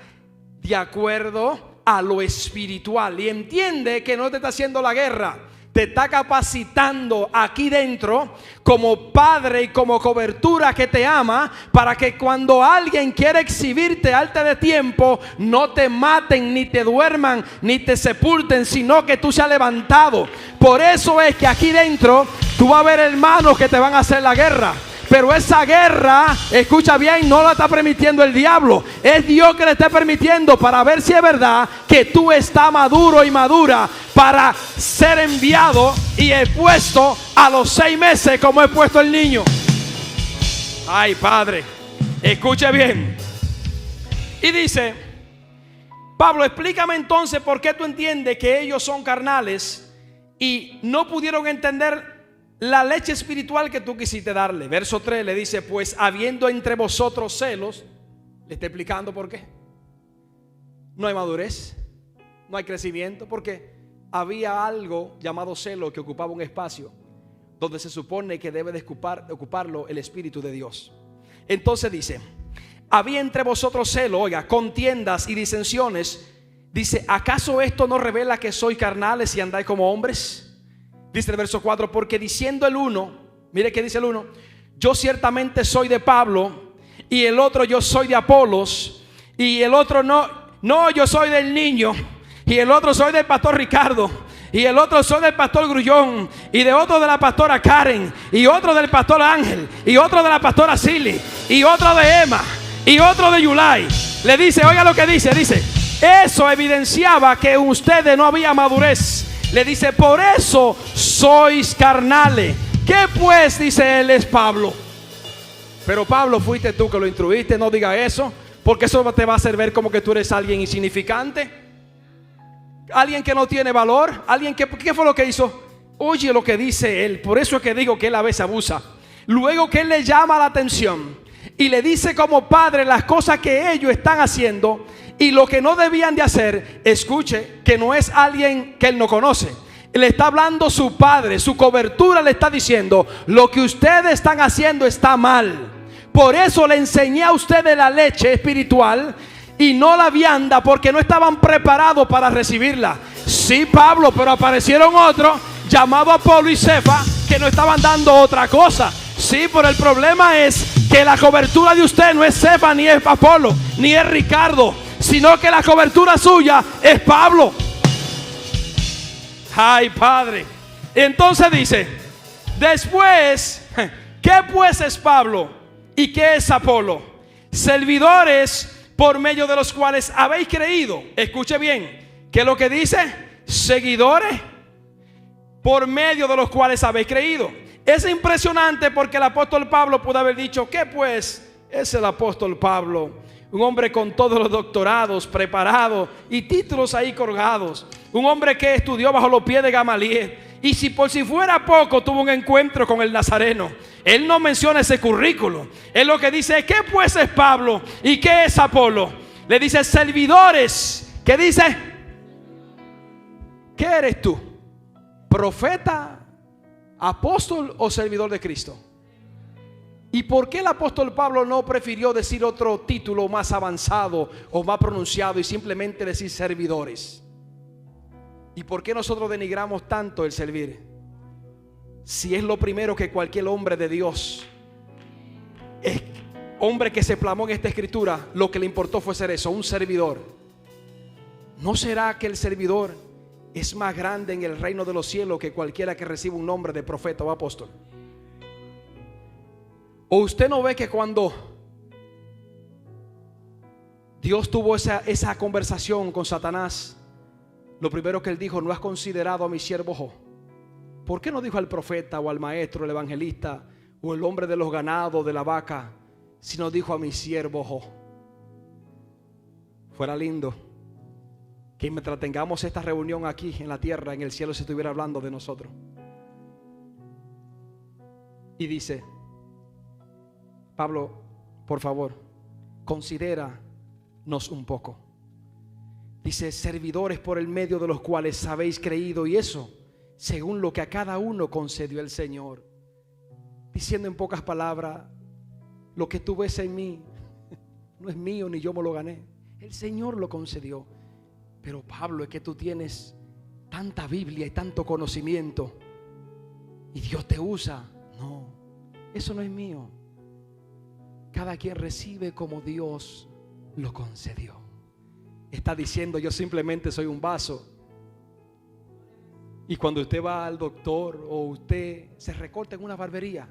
de acuerdo a lo espiritual. Y entiende que no te está haciendo la guerra, te está capacitando aquí dentro como padre y como cobertura que te ama, para que cuando alguien quiere exhibirte antes de tiempo, no te maten, ni te duerman, ni te sepulten, sino que tú seas levantado. Por eso es que aquí dentro tú vas a ver hermanos que te van a hacer la guerra. Pero esa guerra, escucha bien, no la está permitiendo el diablo. Es Dios que le está permitiendo para ver si es verdad que tú estás maduro y madura para ser enviado y expuesto a los 6 meses como he puesto el niño. Ay, Padre, escuche bien. Y dice Pablo, explícame entonces por qué tú entiendes que ellos son carnales y no pudieron entender la leche espiritual que tú quisiste darle. Verso 3 le dice, pues habiendo entre vosotros celos, le Está explicando por qué. No hay madurez, no hay crecimiento, porque había algo llamado celo que ocupaba un espacio donde se supone que debe de ocuparlo el Espíritu de Dios. Entonces dice: había entre vosotros celo, oiga, contiendas y disensiones. Dice: ¿acaso esto no revela que sois carnales y andáis como hombres? Dice el verso 4: porque diciendo el uno, mire que dice el uno, yo ciertamente soy de Pablo, y el otro yo soy de Apolos, y el otro no, yo soy del niño, y el otro soy del pastor Ricardo, y el otro soy del pastor Grullón, y de otro de la pastora Karen, y otro del pastor Ángel, y otro de la pastora Silly, y otro de Emma, y otro de Yulai. Le dice, oiga lo que dice, eso evidenciaba que en ustedes no había madurez. Le dice: por eso sois carnales. ¿Qué pues? Dice él, es Pablo. Pero Pablo, fuiste tú que lo instruiste. No diga eso, porque eso te va a hacer ver como que tú eres alguien insignificante, alguien que no tiene valor, alguien que, ¿qué fue lo que hizo? Oye lo que dice él. Por eso es que digo que él a veces abusa. Luego que él le llama la atención y le dice como padre las cosas que ellos están haciendo y lo que no debían de hacer. Escuche que no es alguien que él no conoce. Le está hablando su padre, su cobertura le está diciendo: lo que ustedes están haciendo está mal. Por eso le enseñé a ustedes la leche espiritual y no la vianda, porque no estaban preparados para recibirla. Sí, Pablo, pero aparecieron otros llamados Apolo y Cefa que no estaban dando otra cosa. Sí, pero el problema es que la cobertura de usted no es Cefa, ni es Apolo, ni es Ricardo, sino que la cobertura suya es Pablo. Ay, Padre. Entonces dice: después, ¿qué pues es Pablo y qué es Apolo? Servidores por medio de los cuales habéis creído. Escuche bien, ¿qué es lo que dice? Seguidores por medio de los cuales habéis creído. Es impresionante porque el apóstol Pablo pudo haber dicho: ¿qué pues es el apóstol Pablo? Un hombre con todos los doctorados preparados y títulos ahí colgados. Un hombre que estudió bajo los pies de Gamaliel. Y si por si fuera poco tuvo un encuentro con el Nazareno. Él no menciona ese currículo. Él lo que dice: ¿qué pues es Pablo y qué es Apolo? Le dice: servidores. ¿Qué dice? ¿Qué eres tú? ¿Profeta, apóstol o servidor de Cristo? ¿Y por qué el apóstol Pablo no prefirió decir otro título más avanzado o más pronunciado y simplemente decir servidores? ¿Y por qué nosotros denigramos tanto el servir? Si es lo primero que cualquier hombre de Dios, hombre que se plasmó en esta escritura, lo que le importó fue ser eso, un servidor. ¿No será que el servidor es más grande en el reino de los cielos que cualquiera que reciba un nombre de profeta o apóstol? ¿O usted no ve que cuando Dios tuvo esa conversación con Satanás, lo primero que él dijo: no has considerado a mi siervo Job? ¿Por qué no dijo al profeta o al maestro, el evangelista o el hombre de los ganados, de la vaca, sino dijo a mi siervo Job? Fuera lindo que mientras tengamos esta reunión aquí en la tierra, en el cielo se estuviera hablando de nosotros. Y dice Pablo: por favor, considéranos un poco. Dice: servidores por el medio de los cuales habéis creído, y eso según lo que a cada uno concedió el Señor. Diciendo en pocas palabras: lo que tú ves en mí no es mío ni yo me lo gané, el Señor lo concedió. Pero Pablo, es que tú tienes tanta Biblia y tanto conocimiento y Dios te usa. No, eso no es mío. Cada quien recibe como Dios lo concedió. Está diciendo: yo simplemente soy un vaso. Y cuando usted va al doctor o usted se recorta en una barbería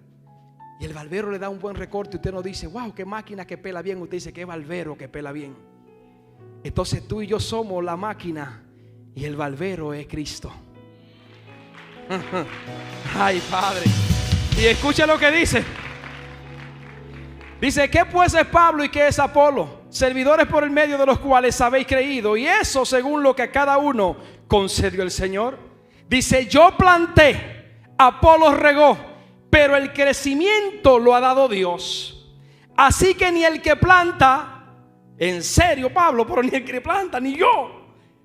y el barbero le da un buen recorte, usted no dice: wow, qué máquina que pela bien. Usted dice: qué barbero que pela bien. Entonces tú y yo somos la máquina y el barbero es Cristo. Ay, Padre. Y escucha lo que dice. Dice: ¿qué pues es Pablo y qué es Apolo? Servidores por el medio de los cuales habéis creído, y eso según lo que a cada uno concedió el Señor. Dice: yo planté, Apolo regó, pero el crecimiento lo ha dado Dios. Así que ni el que planta En serio, Pablo, pero ni el que planta, ni yo.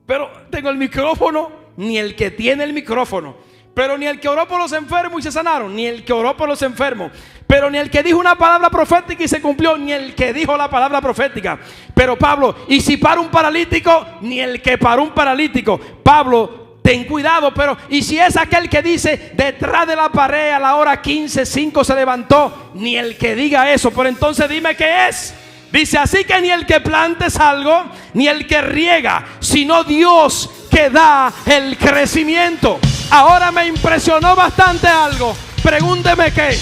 Pero tengo el micrófono, ni el que tiene el micrófono. Pero ni el que oró por los enfermos y se sanaron, ni el que oró por los enfermos. Pero ni el que dijo una palabra profética y se cumplió, ni el que dijo la palabra profética. Pero Pablo, y si para un paralítico, ni el que paró un paralítico. Pablo, ten cuidado, pero y si es aquel que dice detrás de la pared a la hora 15:05 se levantó, ni el que diga eso. Pero entonces dime qué es. Dice, así que ni el que plante es algo, ni el que riega, sino Dios que da el crecimiento. Ahora me impresionó bastante algo. Pregúnteme qué.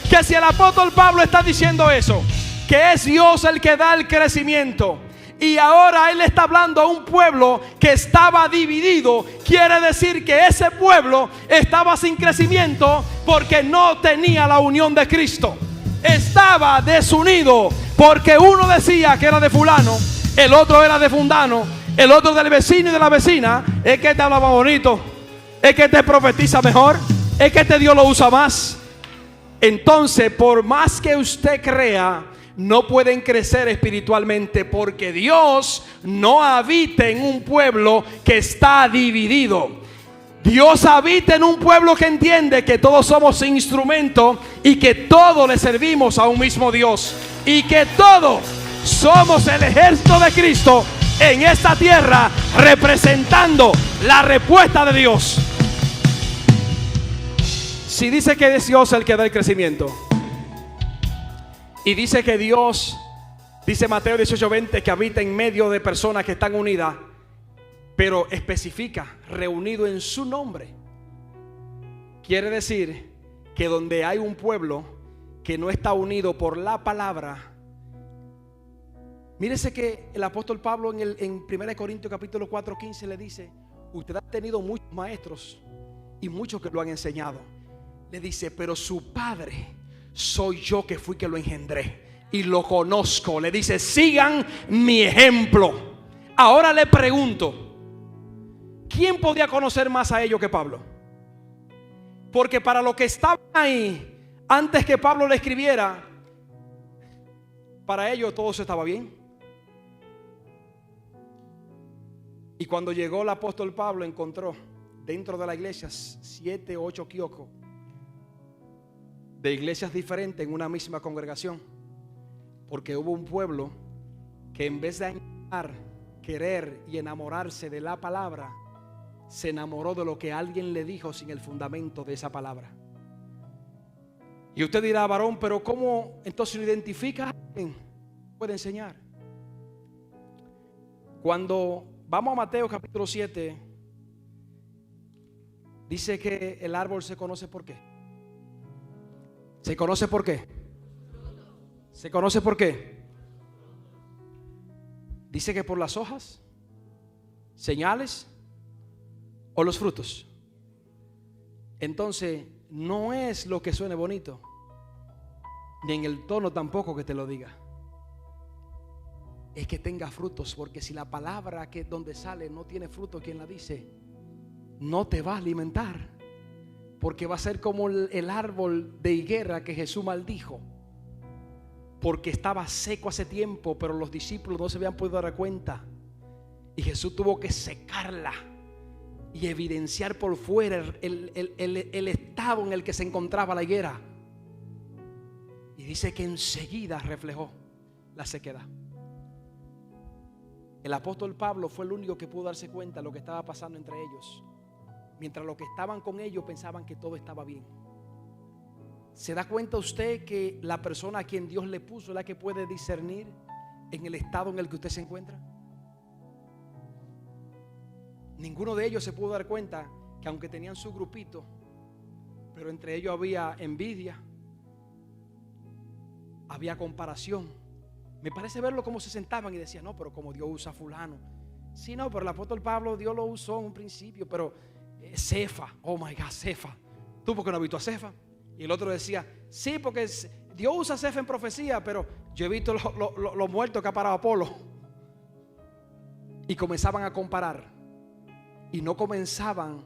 Que si el apóstol Pablo está diciendo eso, que es Dios el que da el crecimiento, y ahora él está hablando a un pueblo que estaba dividido, quiere decir que ese pueblo estaba sin crecimiento porque no tenía la unión de Cristo. Estaba desunido porque uno decía que era de fulano, el otro era de fundano, el otro del vecino y de la vecina. Es que te habla más bonito, es que te profetiza mejor, es que este Dios lo usa más. Entonces, por más que usted crea, no pueden crecer espiritualmente, porque Dios no habita en un pueblo que está dividido. Dios habita en un pueblo que entiende que todos somos instrumentos y que todos le servimos a un mismo Dios, y que todos somos el ejército de Cristo en esta tierra, representando la respuesta de Dios. Si dice que es Dios el que da el crecimiento, y dice que Dios, dice Mateo 18:20, que habita en medio de personas que están unidas, pero especifica, reunido en su nombre, quiere decir que donde hay un pueblo que no está unido por la palabra. Mírese que el apóstol Pablo en 1 Corintios capítulo 4:15 le dice: usted ha tenido muchos maestros y muchos que lo han enseñado. Le dice, pero su padre soy yo, que fui que lo engendré y lo conozco. Le dice, sigan mi ejemplo. Ahora le pregunto, ¿quién podía conocer más a ellos que Pablo? Porque para los que estaban ahí antes que Pablo le escribiera, para ellos todo estaba bien. Y cuando llegó el apóstol Pablo, encontró dentro de la iglesia 7 o 8 kioscos de iglesias diferentes en una misma congregación, porque hubo un pueblo que en vez de amar, querer y enamorarse de la palabra, se enamoró de lo que alguien le dijo sin el fundamento de esa palabra. Y usted dirá, varón, pero ¿cómo entonces lo identifica? ¿Alguien puede enseñar? Cuando vamos a Mateo capítulo 7, dice que el árbol se conoce por qué. ¿Se conoce por qué? ¿Se conoce por qué? Dice que por las hojas, señales o los frutos. Entonces, no es lo que suene bonito, ni en el tono tampoco que te lo diga. Es que tenga frutos, porque si la palabra que donde sale no tiene fruto, quien la dice, no te va a alimentar. Porque va a ser como el árbol de higuera que Jesús maldijo, porque estaba seco hace tiempo, pero los discípulos no se habían podido dar cuenta, y Jesús tuvo que secarla y evidenciar por fuera el estado en el que se encontraba la higuera. Y dice que enseguida reflejó la sequedad. El apóstol Pablo fue el único que pudo darse cuenta de lo que estaba pasando entre ellos, mientras los que estaban con ellos pensaban que todo estaba bien. ¿Se da cuenta usted que la persona a quien Dios le puso es la que puede discernir en el estado en el que usted se encuentra? Ninguno de ellos se pudo dar cuenta que aunque tenían su grupito, pero entre ellos había envidia, había comparación. Me parece verlo como se sentaban y decían, no, pero como Dios usa a fulano. Sí, no, pero el apóstol Pablo Dios lo usó en un principio, pero Cefa, oh my God, Cefa, ¿tú por qué no has visto a Cefa? Y el otro decía, sí, porque Dios usa a Cefa en profecía, pero yo he visto los muertos que ha parado Apolo. Y comenzaban a comparar, y no comenzaban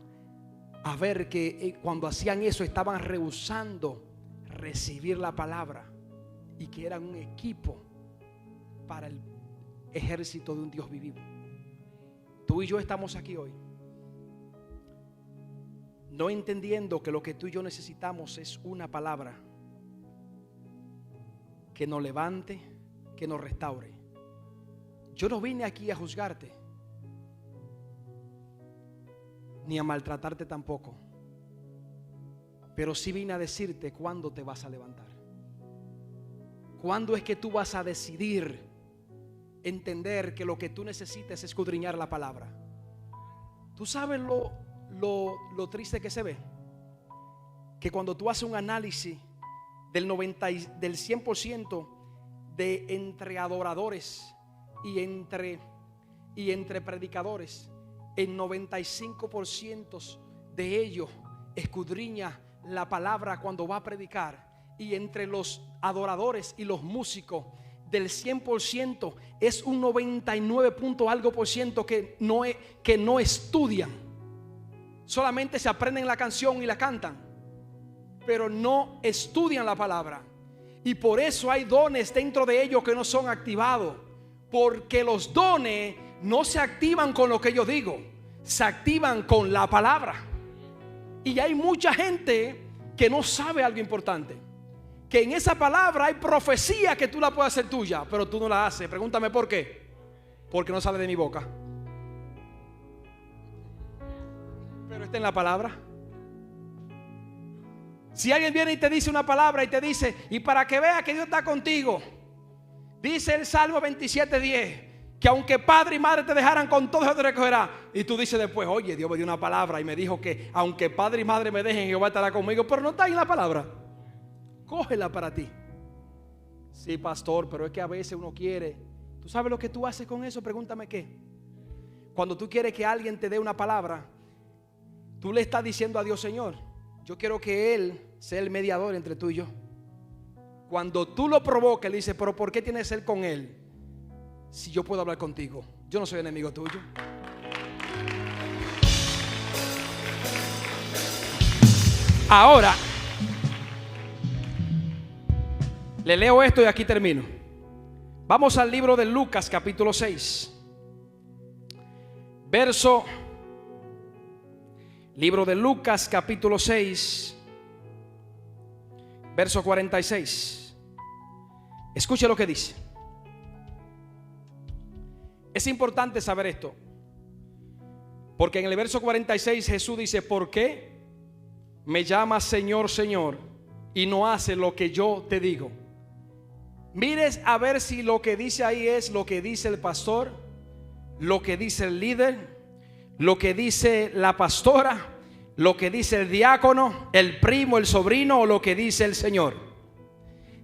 a ver que cuando hacían eso estaban rehusando recibir la palabra, y que eran un equipo para el ejército de un Dios vivo. Tú y yo estamos aquí hoy no entendiendo que lo que tú y yo necesitamos es una palabra que nos levante, que nos restaure. Yo no vine aquí a juzgarte, ni a maltratarte tampoco, pero sí vine a decirte cuándo te vas a levantar. ¿Cuándo es que tú vas a decidir entender que lo que tú necesitas es escudriñar la palabra? ¿Tú sabes lo triste que se ve? Que cuando tú haces un análisis del 100% de entre adoradores y entre predicadores, el 95% de ellos escudriña la palabra cuando va a predicar. Y entre los adoradores y los músicos, del 100% es un 99 punto algo por ciento que no estudian. Solamente se aprenden la canción y la cantan, pero no estudian la palabra. Y por eso hay dones dentro de ellos que no son activados, porque los dones no se activan con lo que yo digo, se activan con la palabra. Y hay mucha gente que no sabe algo importante, que en esa palabra hay profecía que tú la puedes hacer tuya, pero tú no la haces. Pregúntame por qué. Porque no sale de mi boca, pero está en la palabra. Si alguien viene y te dice una palabra y te dice, y para que vea que Dios está contigo, dice el Salmo 27:10, que aunque padre y madre te dejaran, con todo eso te recogerá. Y tú dices después, oye, Dios me dio una palabra y me dijo que aunque padre y madre me dejen, Jehová estará conmigo. Pero no está en la palabra. Cógela para ti. Sí, pastor, pero es que a veces uno quiere. ¿Tú sabes lo que tú haces con eso? Pregúntame qué. Cuando tú quieres que alguien te dé una palabra, tú le estás diciendo a Dios, Señor, yo quiero que Él sea el mediador entre tú y yo. Cuando tú lo provocas, le dices, pero ¿por qué tienes que ser con Él si yo puedo hablar contigo? Yo no soy enemigo tuyo. Ahora le leo esto y aquí termino. Vamos al libro de Lucas capítulo 6. Libro de Lucas capítulo 6, verso 46. Escuche lo que dice. Es importante saber esto, porque en el verso 46 Jesús dice, ¿por qué me llamas Señor, Señor, y no haces lo que yo te digo? Mires a ver si lo que dice ahí es lo que dice el pastor, lo que dice el líder, lo que dice la pastora, lo que dice el diácono, el primo, el sobrino, o lo que dice el Señor.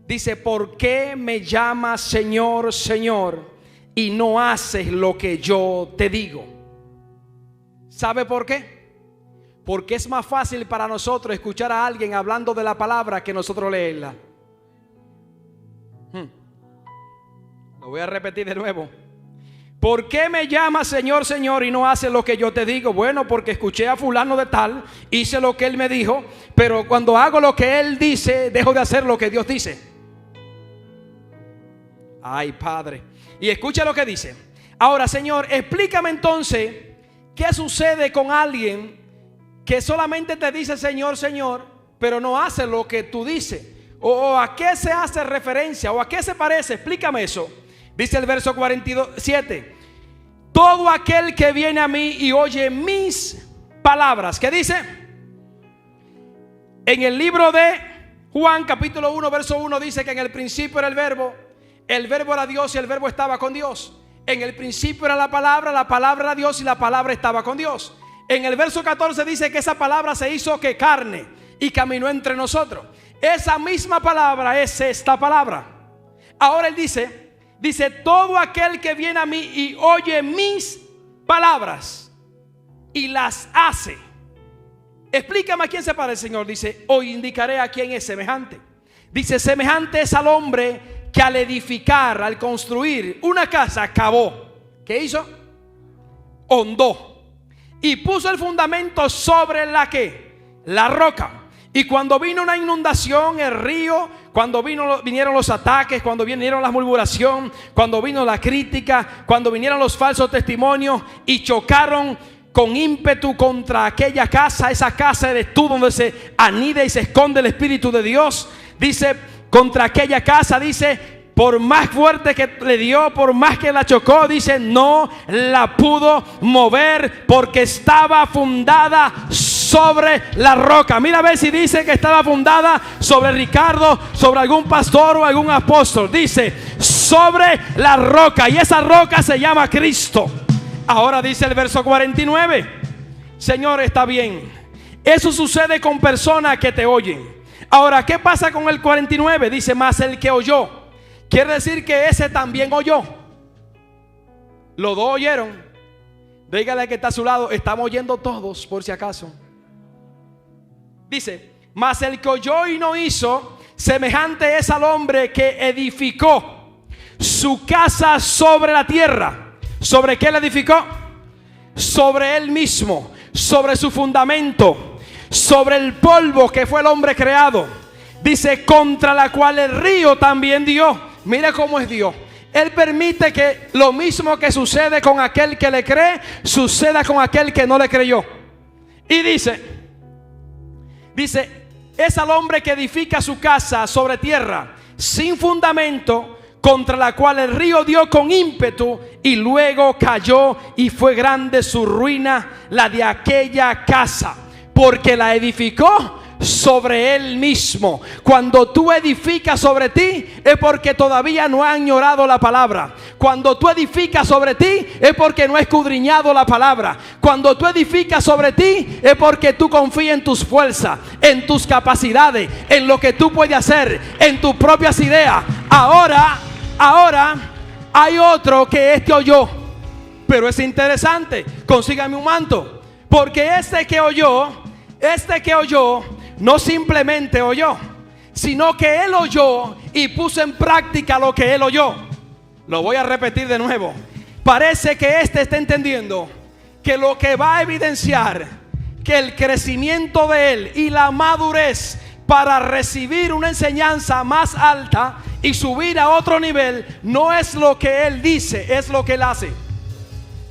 Dice, ¿por qué me llamas Señor, Señor, y no haces lo que yo te digo? ¿Sabe por qué? Porque es más fácil para nosotros escuchar a alguien hablando de la palabra que nosotros leerla. Lo voy a repetir de nuevo. ¿Por qué me llamas Señor, Señor y no haces lo que yo te digo? Bueno, porque escuché a fulano de tal, hice lo que él me dijo, pero cuando hago lo que él dice, dejo de hacer lo que Dios dice. Ay, Padre. Y escucha lo que dice. Ahora, Señor, explícame entonces qué sucede con alguien que solamente te dice Señor, Señor, pero no hace lo que tú dices. O a qué se hace referencia, o a qué se parece. Explícame eso. Dice el verso 47: todo aquel que viene a mí y oye mis palabras. ¿Qué dice? En el libro de Juan capítulo 1 verso 1 dice que en el principio era el verbo era Dios y el verbo estaba con Dios. En el principio era la palabra era Dios y la palabra estaba con Dios. En el verso 14 dice que esa palabra se hizo que carne y caminó entre nosotros. Esa misma palabra es esta palabra. Ahora él dice, todo aquel que viene a mí y oye mis palabras y las hace. Explícame a quién se parece el Señor. Dice, hoy indicaré a quién es semejante. Dice, semejante es al hombre que al edificar, al construir una casa, cavó. ¿Qué hizo? Hondó y puso el fundamento sobre la que, la roca. Y cuando vino una inundación, el río, cuando vinieron los ataques, cuando vinieron la murmuración, cuando vino la crítica, cuando vinieron los falsos testimonios y chocaron con ímpetu contra aquella casa, esa casa eres tú donde se anida y se esconde el Espíritu de Dios. Dice, contra aquella casa, dice, por más fuerte que le dio, por más que la chocó, dice, no la pudo mover porque estaba fundada sobre la roca. Mira a ver si dice que estaba fundada sobre Ricardo, sobre algún pastor o algún apóstol. Dice, sobre la roca, y esa roca se llama Cristo. Ahora dice el verso 49. Señor, está bien. Eso sucede con personas que te oyen. Ahora, ¿qué pasa con el 49? Dice, más el que oyó. Quiere decir que ese también oyó. Los dos oyeron. Dígale que está a su lado, estamos oyendo todos por si acaso. Dice, mas el que oyó y no hizo, semejante es al hombre que edificó su casa sobre la tierra. ¿Sobre qué le edificó? Sobre él mismo, sobre su fundamento, sobre el polvo que fue el hombre creado. Dice, contra la cual el río también dio. Mira cómo es Dios. Él permite que lo mismo que sucede con aquel que le cree, suceda con aquel que no le creyó. Y dice, es al hombre que edifica su casa sobre tierra, sin fundamento, contra la cual el río dio con ímpetu y luego cayó, y fue grande su ruina, la de aquella casa, porque la edificó sobre él mismo. Cuando tú edificas sobre ti, es porque todavía no has añorado la palabra. Cuando tú edificas sobre ti, es porque no has escudriñado la palabra. Cuando tú edificas sobre ti, es porque tú confías en tus fuerzas, en tus capacidades, en lo que tú puedes hacer, en tus propias ideas. Ahora hay otro que oyó. Pero es interesante. Consígame un manto. Porque este que oyó no simplemente oyó, sino que él oyó y puso en práctica lo que él oyó. Lo voy a repetir de nuevo. Parece que está entendiendo que lo que va a evidenciar que el crecimiento de él y la madurez para recibir una enseñanza más alta y subir a otro nivel no es lo que él dice, es lo que él hace.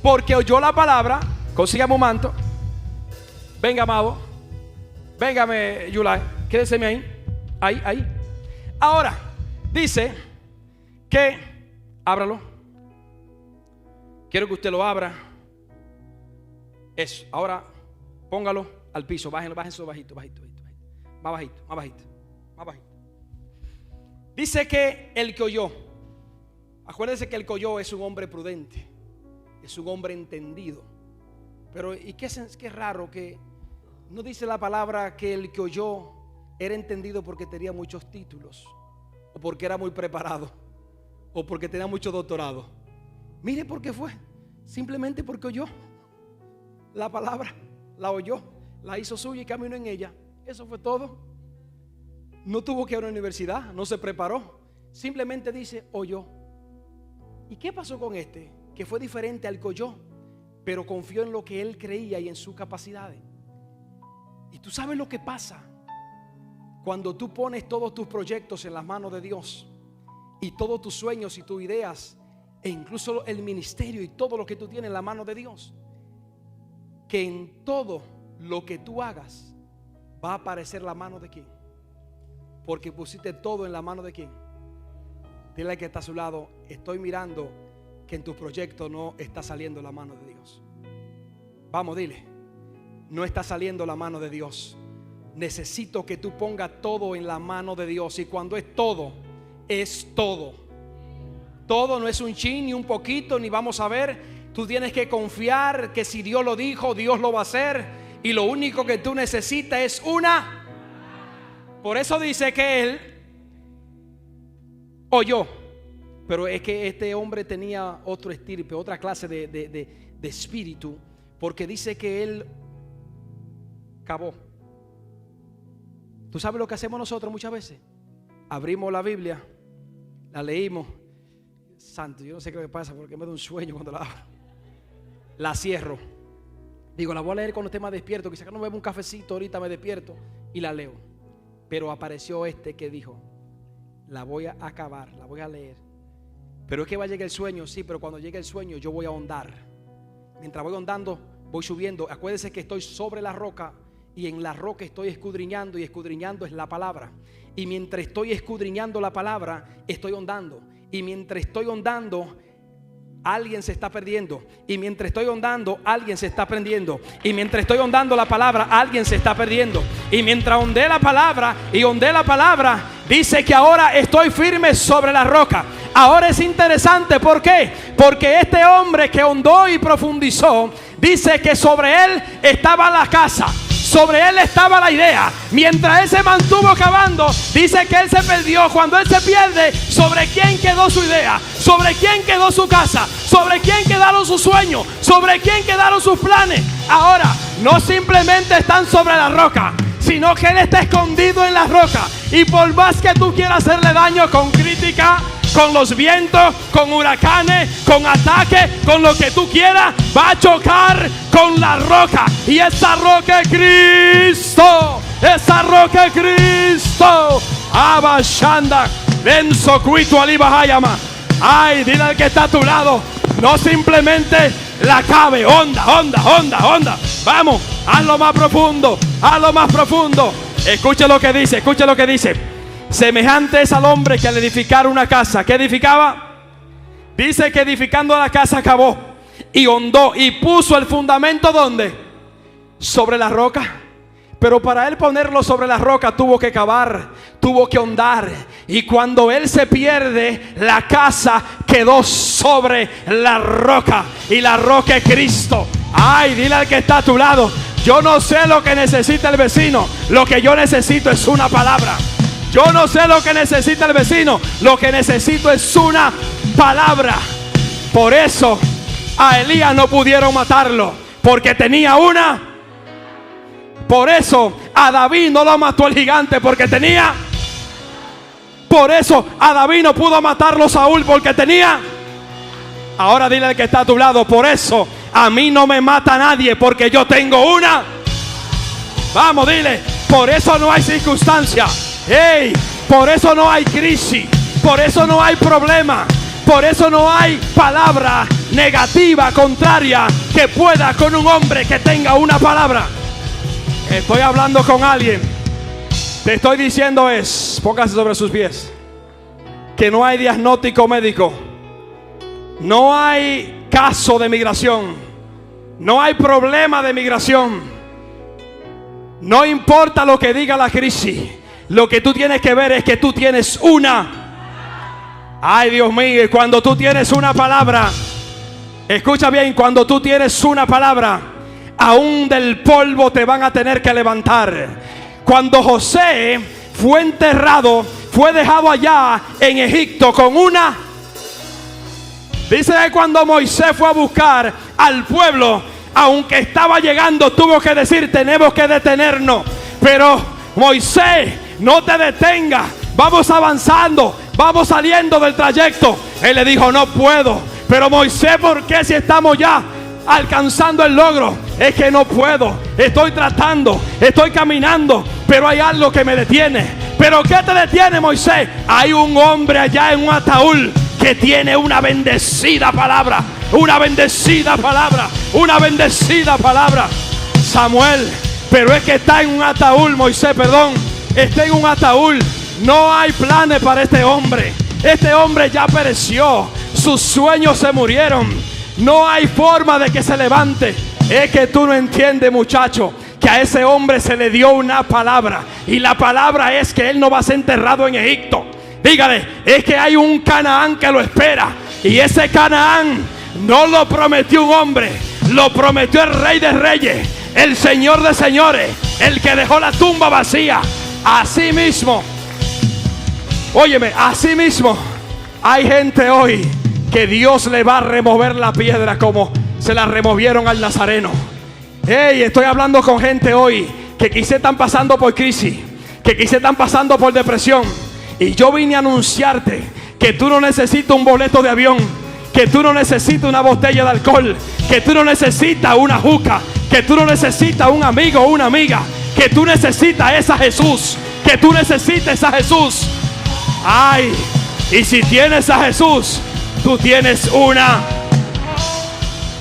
Porque oyó la palabra. Consígame un manto. Venga, amado. Véngame, Yulai. Quédeseme ahí. Ahí. Ahora, dice que, ábralo. Quiero que usted lo abra. Eso. Ahora, póngalo al piso. Bájenlo bajito. Más bajito. Dice que el que oyó. Acuérdense que el que oyó es un hombre prudente. Es un hombre entendido. Pero, ¿y qué raro que no dice la palabra que el que oyó era entendido porque tenía muchos títulos, o porque era muy preparado, o porque tenía mucho doctorado? Mire por qué fue. Simplemente porque oyó la palabra, la oyó, la hizo suya y caminó en ella. Eso fue todo. No tuvo que ir a una universidad, no se preparó. Simplemente dice, oyó. ¿Y qué pasó con este? Que fue diferente al que oyó, pero confió en lo que él creía y en sus capacidades. Y tú sabes lo que pasa cuando tú pones todos tus proyectos en las manos de Dios, y todos tus sueños y tus ideas, e incluso el ministerio y todo lo que tú tienes en la mano de Dios, que en todo lo que tú hagas va a aparecer la mano de quién. Porque pusiste todo en la mano de quién. Dile al que está a su lado, estoy mirando que en tus proyectos no está saliendo la mano de Dios. Vamos, dile, no está saliendo la mano de Dios. Necesito que tú pongas todo en la mano de Dios. Y cuando es todo, es todo. Todo no es un chin ni un poquito, ni vamos a ver. Tú tienes que confiar que si Dios lo dijo, Dios lo va a hacer. Y lo único que tú necesitas es una. Por eso dice que él oyó. Pero es que este hombre tenía otro estirpe, otra clase de espíritu. Porque dice que él cavó. ¿Tú sabes lo que hacemos nosotros muchas veces? Abrimos la Biblia, la leímos. Santo, yo no sé qué me pasa porque me da un sueño cuando la abro. La cierro. Digo, la voy a leer cuando esté más despierto. Quizás que no me bebo un cafecito ahorita, me despierto y la leo. Pero apareció este que dijo: la voy a acabar, la voy a leer. Pero es que va a llegar el sueño, sí, pero cuando llegue el sueño yo voy a ahondar. Mientras voy ahondando, voy subiendo. Acuérdese que estoy sobre la roca, y en la roca estoy escudriñando, y escudriñando es la palabra. Y mientras estoy escudriñando la palabra, estoy ahondando. Y mientras estoy ahondando, alguien se está perdiendo. Y mientras estoy ahondando, alguien se está perdiendo. Y mientras estoy ahondando la palabra, alguien se está perdiendo. Y mientras ahondé la palabra y ahondé la palabra, dice que ahora estoy firme sobre la roca. Ahora es interesante, ¿por qué? Porque este hombre que ahondó y profundizó, dice que sobre él estaba la casa, sobre él estaba la idea. Mientras él se mantuvo cavando, dice que él se perdió. Cuando él se pierde, ¿sobre quién quedó su idea? ¿Sobre quién quedó su casa? ¿Sobre quién quedaron sus sueños? ¿Sobre quién quedaron sus planes? Ahora, no simplemente están sobre la roca, sino que él está escondido en la roca. Y por más que tú quieras hacerle daño con crítica, con los vientos, con huracanes, con ataques, con lo que tú quieras, va a chocar con la roca. Y esa roca es Cristo. Esa roca es Cristo. Abashanda, Benzo Cuito Alibahayama. Ay, dile al que está a tu lado, no simplemente la cabe. Onda. Vamos, hazlo más profundo, hazlo más profundo. Escuche lo que dice, escuche lo que dice. Semejante es al hombre que al edificar una casa, ¿qué edificaba? Dice que edificando la casa cavó y hondó y puso el fundamento, ¿dónde? Sobre la roca. Pero para él ponerlo sobre la roca tuvo que cavar, tuvo que hondar. Y cuando él se pierde, la casa quedó sobre la roca. Y la roca es Cristo. Ay, dile al que está a tu lado, yo no sé lo que necesita el vecino, lo que yo necesito es una palabra. Yo no sé lo que necesita el vecino, lo que necesito es una palabra. Por eso a Elías no pudieron matarlo, porque tenía una. Por eso a David no lo mató el gigante, porque tenía. Por eso a David no pudo matarlo Saúl, porque tenía. Ahora dile al que está a tu lado, por eso a mí no me mata nadie, porque yo tengo una. Vamos, dile, por eso no hay circunstancia. Hey, por eso no hay crisis, por eso no hay problema, por eso no hay palabra negativa, contraria, que pueda con un hombre que tenga una palabra. Estoy hablando con alguien. Te estoy diciendo póngase sobre sus pies, que no hay diagnóstico médico, no hay caso de migración, no hay problema de migración. No importa lo que diga la crisis. Lo que tú tienes que ver es que tú tienes una. Ay, Dios mío, cuando tú tienes una palabra, escucha bien, cuando tú tienes una palabra, aún del polvo te van a tener que levantar. Cuando José fue enterrado, fue dejado allá en Egipto con una. Dice que cuando Moisés fue a buscar al pueblo, aunque estaba llegando, tuvo que decir: tenemos que detenernos. Pero Moisés, no te detengas, vamos avanzando, vamos saliendo del trayecto. Él le dijo: no puedo. Pero Moisés, ¿por qué si estamos ya alcanzando el logro? Es que no puedo, estoy tratando, estoy caminando, pero hay algo que me detiene. ¿Pero qué te detiene, Moisés? Hay un hombre allá en un ataúd que tiene una bendecida palabra, una bendecida palabra, una bendecida palabra. Samuel, pero es que está en un ataúd, Moisés, perdón, está en un ataúd. No hay planes para este hombre. Este hombre ya pereció, sus sueños se murieron, no hay forma de que se levante. Es que tú no entiendes, muchacho, que a ese hombre se le dio una palabra, y la palabra es que él no va a ser enterrado en Egipto. Dígale, es que hay un Canaán que lo espera, y ese Canaán no lo prometió un hombre, lo prometió el Rey de Reyes, el Señor de Señores, el que dejó la tumba vacía. Así mismo, óyeme, así mismo hay gente hoy que Dios le va a remover la piedra como se la removieron al Nazareno. Hey, estoy hablando con gente hoy que quizá están pasando por crisis, que quizá están pasando por depresión, y yo vine a anunciarte que tú no necesitas un boleto de avión, que tú no necesitas una botella de alcohol, que tú no necesitas una juca, que tú no necesitas un amigo o una amiga, que tú necesitas es a Jesús. que tú necesites a Jesús. Ay, y si tienes a Jesús, tú tienes una.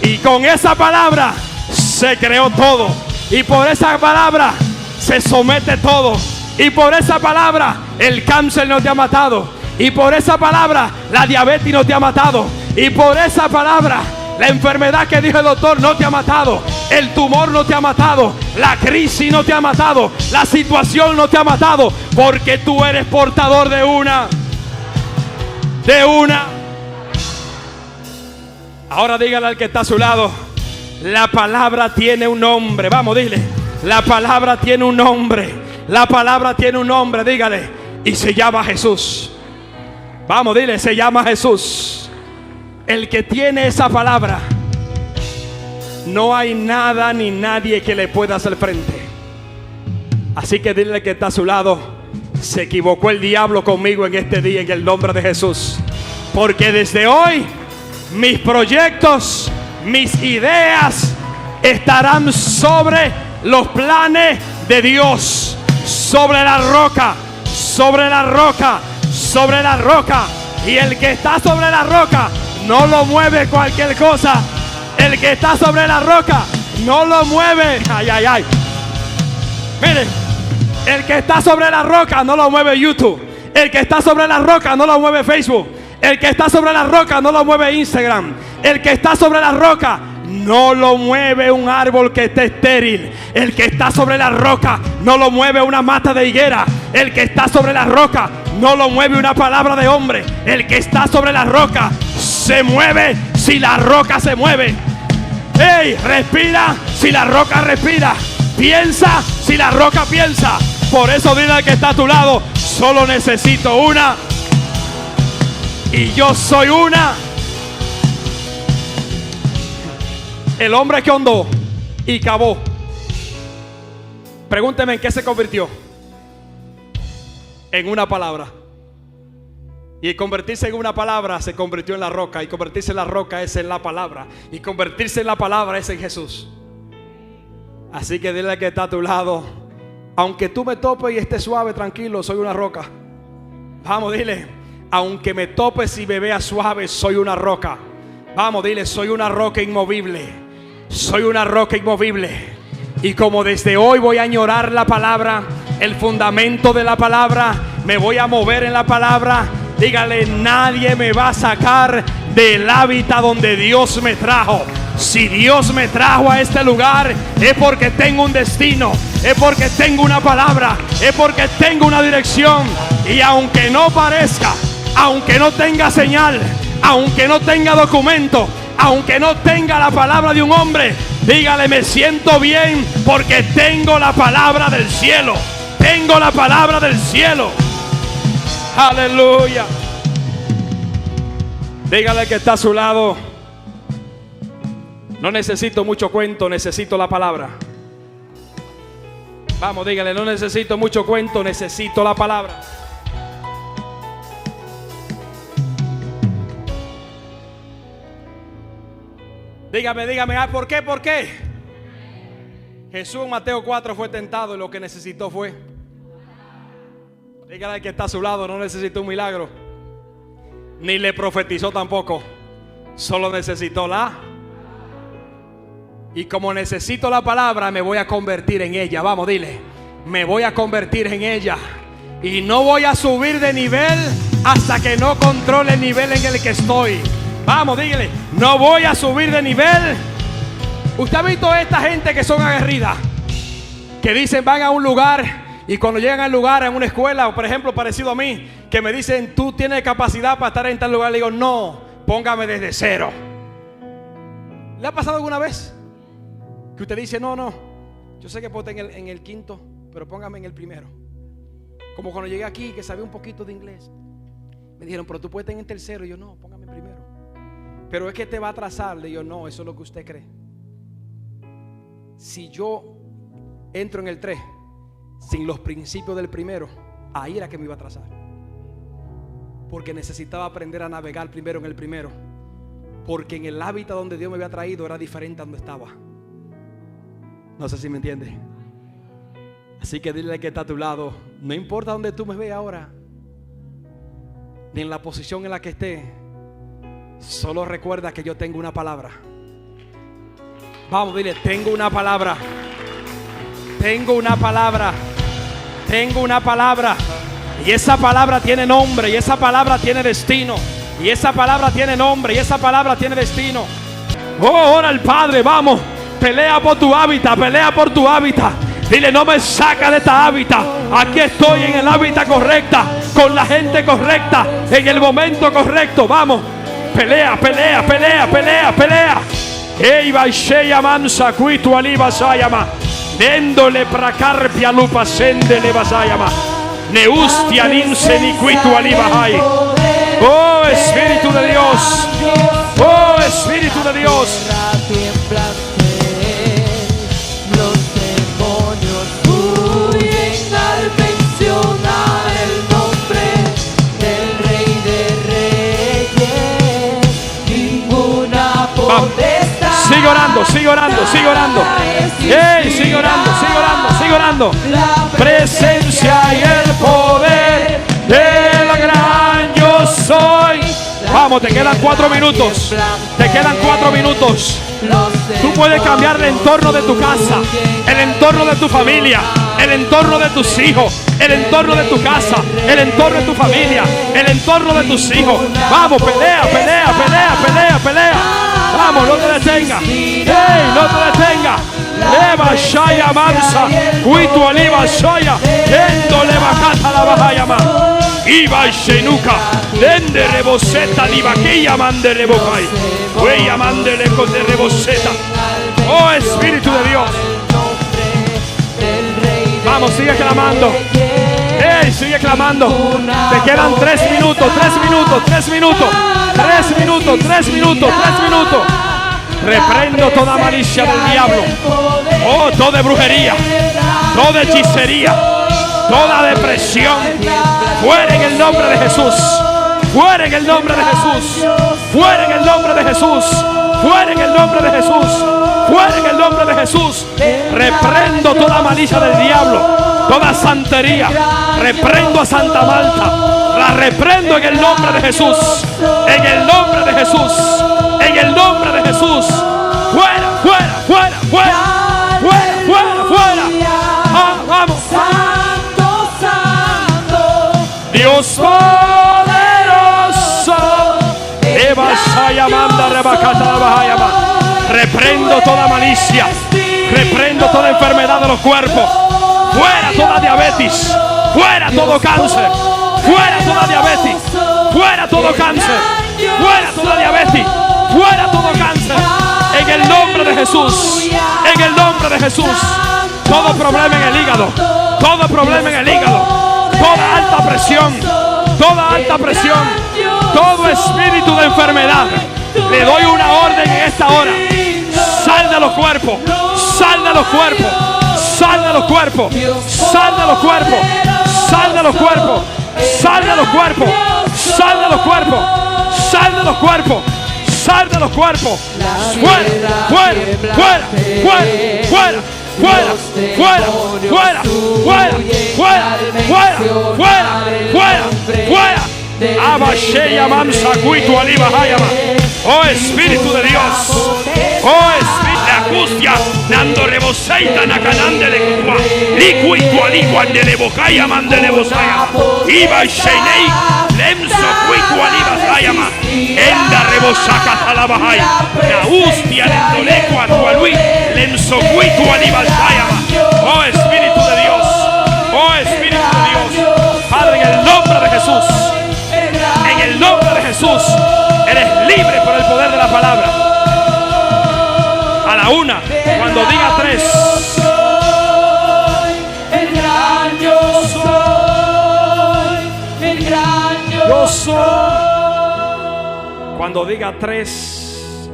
Y con esa palabra se creó todo. Y por esa palabra se somete todo. Y por esa palabra el cáncer no te ha matado. Y por esa palabra la diabetes no te ha matado. Y por esa palabra la enfermedad que dijo el doctor no te ha matado. El tumor no te ha matado. La crisis no te ha matado. La situación no te ha matado. Porque tú eres portador de una. Ahora dígale al que está a su lado: la palabra tiene un nombre. Vamos, dile: la palabra tiene un nombre. La palabra tiene un nombre, dígale. Y se llama Jesús. Vamos, dile: se llama Jesús. El que tiene esa palabra, no hay nada ni nadie que le pueda hacer frente. Así que dile al que está a su lado: se equivocó el diablo conmigo en este día, en el nombre de Jesús. Porque desde hoy mis proyectos, mis ideas estarán sobre los planes de Dios. Sobre la roca, sobre la roca, sobre la roca. Y el que está sobre la roca no lo mueve cualquier cosa. El que está sobre la roca no lo mueve. Ay, ay, ay. Miren, el que está sobre la roca no lo mueve YouTube. El que está sobre la roca no lo mueve Facebook. El que está sobre la roca no lo mueve Instagram. El que está sobre la roca no lo mueve un árbol que esté estéril. El que está sobre la roca no lo mueve una mata de higuera. El que está sobre la roca no lo mueve una palabra de hombre. El que está sobre la roca se mueve si la roca se mueve. ¡Ey! Respira si la roca respira. Piensa si la roca piensa. Por eso dile al que está a tu lado: solo necesito una. Y yo soy una. El hombre que hondó y cavó, pregúnteme en qué se convirtió. En una palabra. Y convertirse en una palabra se convirtió en la roca. Y convertirse en la roca es en la palabra. Y convertirse en la palabra es en Jesús. Así que dile al que está a tu lado: aunque tú me topes y estés suave, tranquilo, soy una roca. Vamos, dile: aunque me topes y me veas suave, soy una roca. Vamos, dile: soy una roca inmovible. Soy una roca inmovible. Y como desde hoy voy a añorar la palabra, el fundamento de la palabra, me voy a mover en la palabra. Dígale: nadie me va a sacar del hábitat donde Dios me trajo. Si Dios me trajo a este lugar, es porque tengo un destino, es porque tengo una palabra, es porque tengo una dirección. Y aunque no parezca, aunque no tenga señal, aunque no tenga documento, aunque no tenga la palabra de un hombre, dígale: me siento bien porque tengo la palabra del cielo. Tengo la palabra del cielo. Aleluya. Dígale que está a su lado: no necesito mucho cuento, necesito la palabra. Vamos, dígale: no necesito mucho cuento, necesito la palabra. Dígame, ¿por qué? ¿Por qué? Jesús en Mateo 4 fue tentado y lo que necesitó fue. Dígale al que está a su lado: no necesitó un milagro, ni le profetizó tampoco, solo necesitó la. Y como necesito la palabra, me voy a convertir en ella. Vamos, dile: me voy a convertir en ella. Y no voy a subir de nivel hasta que no controle el nivel en el que estoy. Vamos, dígale: no voy a subir de nivel. Usted ha visto a esta gente que son aguerridas, que dicen van a un lugar, y cuando llegan al lugar, en una escuela, o por ejemplo parecido a mí, que me dicen: tú tienes capacidad para estar en tal lugar. Le digo: no, póngame desde cero. ¿Le ha pasado alguna vez que usted dice: no, yo sé que puedo estar en el quinto, pero póngame en el primero? Como cuando llegué aquí, que sabía un poquito de inglés, me dijeron: pero tú puedes estar en el tercero. Y yo: no, póngame en primero. Pero es que te va a atrasar. Le digo: no, eso es lo que usted cree. Si yo entro en el 3 sin los principios del primero, ahí era que me iba a atrasar. Porque necesitaba aprender a navegar primero en el primero. Porque en el hábitat donde Dios me había traído era diferente a donde estaba. No sé si me entiende. Así que dile al que está a tu lado, no importa dónde tú me veas ahora, ni en la posición en la que esté, solo recuerda que yo tengo una palabra. Vamos, dile, tengo una palabra. Tengo una palabra. Tengo una palabra. Y esa palabra tiene nombre. Y esa palabra tiene destino. Y esa palabra tiene nombre. Y esa palabra tiene destino. Oh, ora al Padre, vamos. Pelea por tu hábitat. Pelea por tu hábitat. Dile, no me saca de esta hábitat. Aquí estoy en el hábitat correcta, con la gente correcta, en el momento correcto. Vamos. Pelea, pelea, pelea, pelea, pelea. Ey, Baisheya Mansa, Cuito Aliba Sayama. Dendole Pracarpia Lupa Sendele Basayama. Neustia Ninse ni Cuito Aliba Hay. Oh Espíritu de Dios. Oh Espíritu de Dios. Los demonios huyen al mencionar el nombre del Rey de Reyes. Ninguna potestad. Sigue orando, sigue orando, sigue orando. Hey, sigue orando, sigue orando, sigue orando. Presencia y el poder del gran yo soy. Vamos, te quedan 4 minutos. Te quedan 4 minutos. Tú puedes cambiar el entorno de tu casa, el entorno de tu familia, el entorno de tus hijos, el entorno de tu casa, el entorno de tu familia, el entorno de tus hijos. Vamos, pelea, pelea, pelea, pelea, pelea. Vamos, no te detengas. Hey, no te detengas. Leva Shaya Mansa, Cuito Aliba Shaya, Endo Leva Cata la Bahayama. Iba Shenuka, Dende Reboseta, Libaquilla Mande Rebocay, Huella Mande Lecos de Reboseta. Oh Espíritu de Dios. Vamos, sigue clamando. Hey, sigue clamando. Te quedan 3 minutos, 3 minutos, 3 minutos, 3 minutos, 3 minutos, 3 minutos. Reprendo toda malicia del diablo. Oh, toda brujería, toda hechicería, toda depresión. Fuera en el nombre de Jesús. Fuera en el nombre de Jesús. Fuera en el nombre de Jesús. Fuera en el nombre de Jesús. Fuera en el nombre de Jesús. Reprendo toda malicia del diablo, toda santería. Reprendo a Santa Marta. La reprendo en el nombre de Jesús. En el nombre de Jesús. En el nombre de Jesús. Fuera, fuera, fuera, fuera. Fuera, fuera, fuera. Ah, vamos. Santo, santo, Dios poderoso. Eva Sayamanda Rebacata la Bahayama. Reprendo toda malicia. Reprendo toda enfermedad de los cuerpos. Fuera toda diabetes. Fuera todo cáncer. Fuera toda diabetes. Fuera todo cáncer. Fuera toda diabetes. Fuera todo cáncer. En el nombre de Jesús. En el nombre de Jesús. Todo problema en el hígado. Todo problema en el hígado. Toda alta presión. Toda alta presión. Todo espíritu de enfermedad. Le doy una orden en esta hora. Sal de los cuerpos. Sal de los cuerpos. Sal de los cuerpos. Sal de los cuerpos. Sal de los cuerpos. Sal de los cuerpos. Sal de los cuerpos. Sal de los cuerpos. Sal de los cuerpos. Fuera, fuera, fuera, fuera, fuera. Fuera, fuera, fuera, fuera, fuera, fuera, fuera, fuera, fuera. Abasheya Mamsa Cuito Aliba Hayama. Oh Espíritu de Dios. Oh Espíritu de Acustia. Nando Reboseita Nakanande de Cuba. Licuito Aliba de Lebocaya Mande Lebosaya. Iba Shenei. Lemso Cuito Aliba Hayama. Enda Rebosaka Talabahaya. Naustia Lendoleco Atualui. Lemso Cuito Aliba Hayama. Oh Espíritu de Dios. Oh Espíritu de Dios. Padre, en el nombre de Jesús. En el nombre de Jesús, eres libre por el poder de la palabra. A la 1, cuando diga 3. el gran yo soy, el gran yo soy. Cuando diga 3,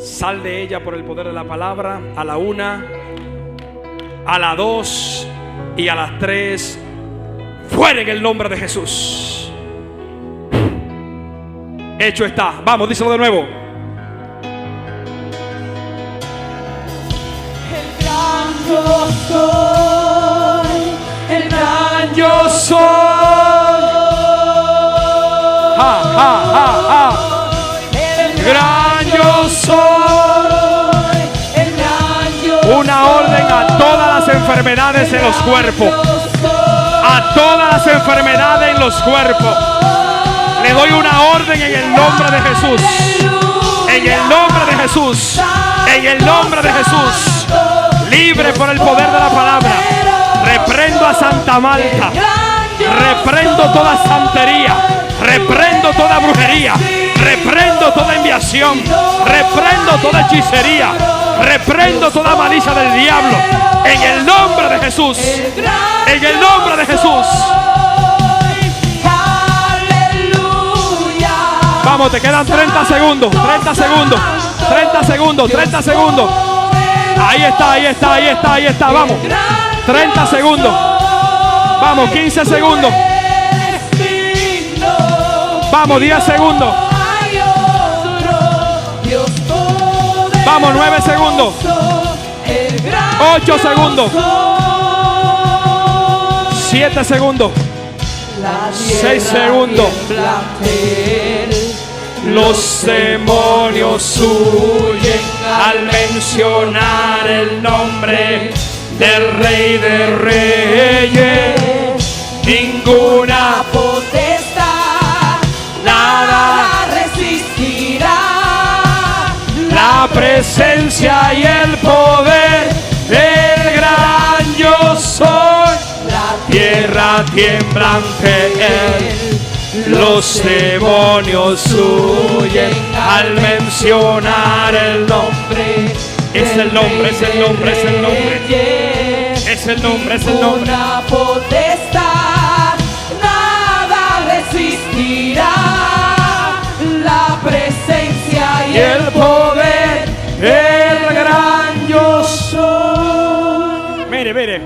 sal de ella por el poder de la palabra. A la 1, a la 2 y a las 3. Fuera en el nombre de Jesús. Hecho está. Vamos, díselo de nuevo. El gran yo soy. una orden a todas las enfermedades en los cuerpos. A todas las enfermedades en los cuerpos. Le doy una orden en el nombre de Jesús. En el nombre de Jesús. En el nombre de Jesús. Libre por el poder de la palabra. Reprendo a Santa Marta. Reprendo toda santería. Reprendo toda brujería. Reprendo toda enviación. Reprendo toda hechicería. Reprendo toda malicia del diablo. En el nombre de Jesús. En el nombre de Jesús. Vamos, te quedan 30 segundos. 30 segundos. 30 segundos. 30 segundos. Ahí está, ahí está, ahí está, ahí está. Vamos. 30 segundos. Vamos, 15 segundos. Vamos, 10 segundos. Vamos, 9 segundos. 8 segundos. 7 segundos. 6 segundos. Los demonios huyen al mencionar el nombre del Rey de Reyes. Ninguna potestad, nada resistirá la presencia y el poder del gran yo soy. La tierra tiembla ante él. Los demonios huyen al mencionar el nombre. Es el nombre, es el nombre, es el nombre. Es el nombre, es el nombre. Ninguna potestad, nada resistirá la presencia y el poder del gran yo soy. Mire, mire.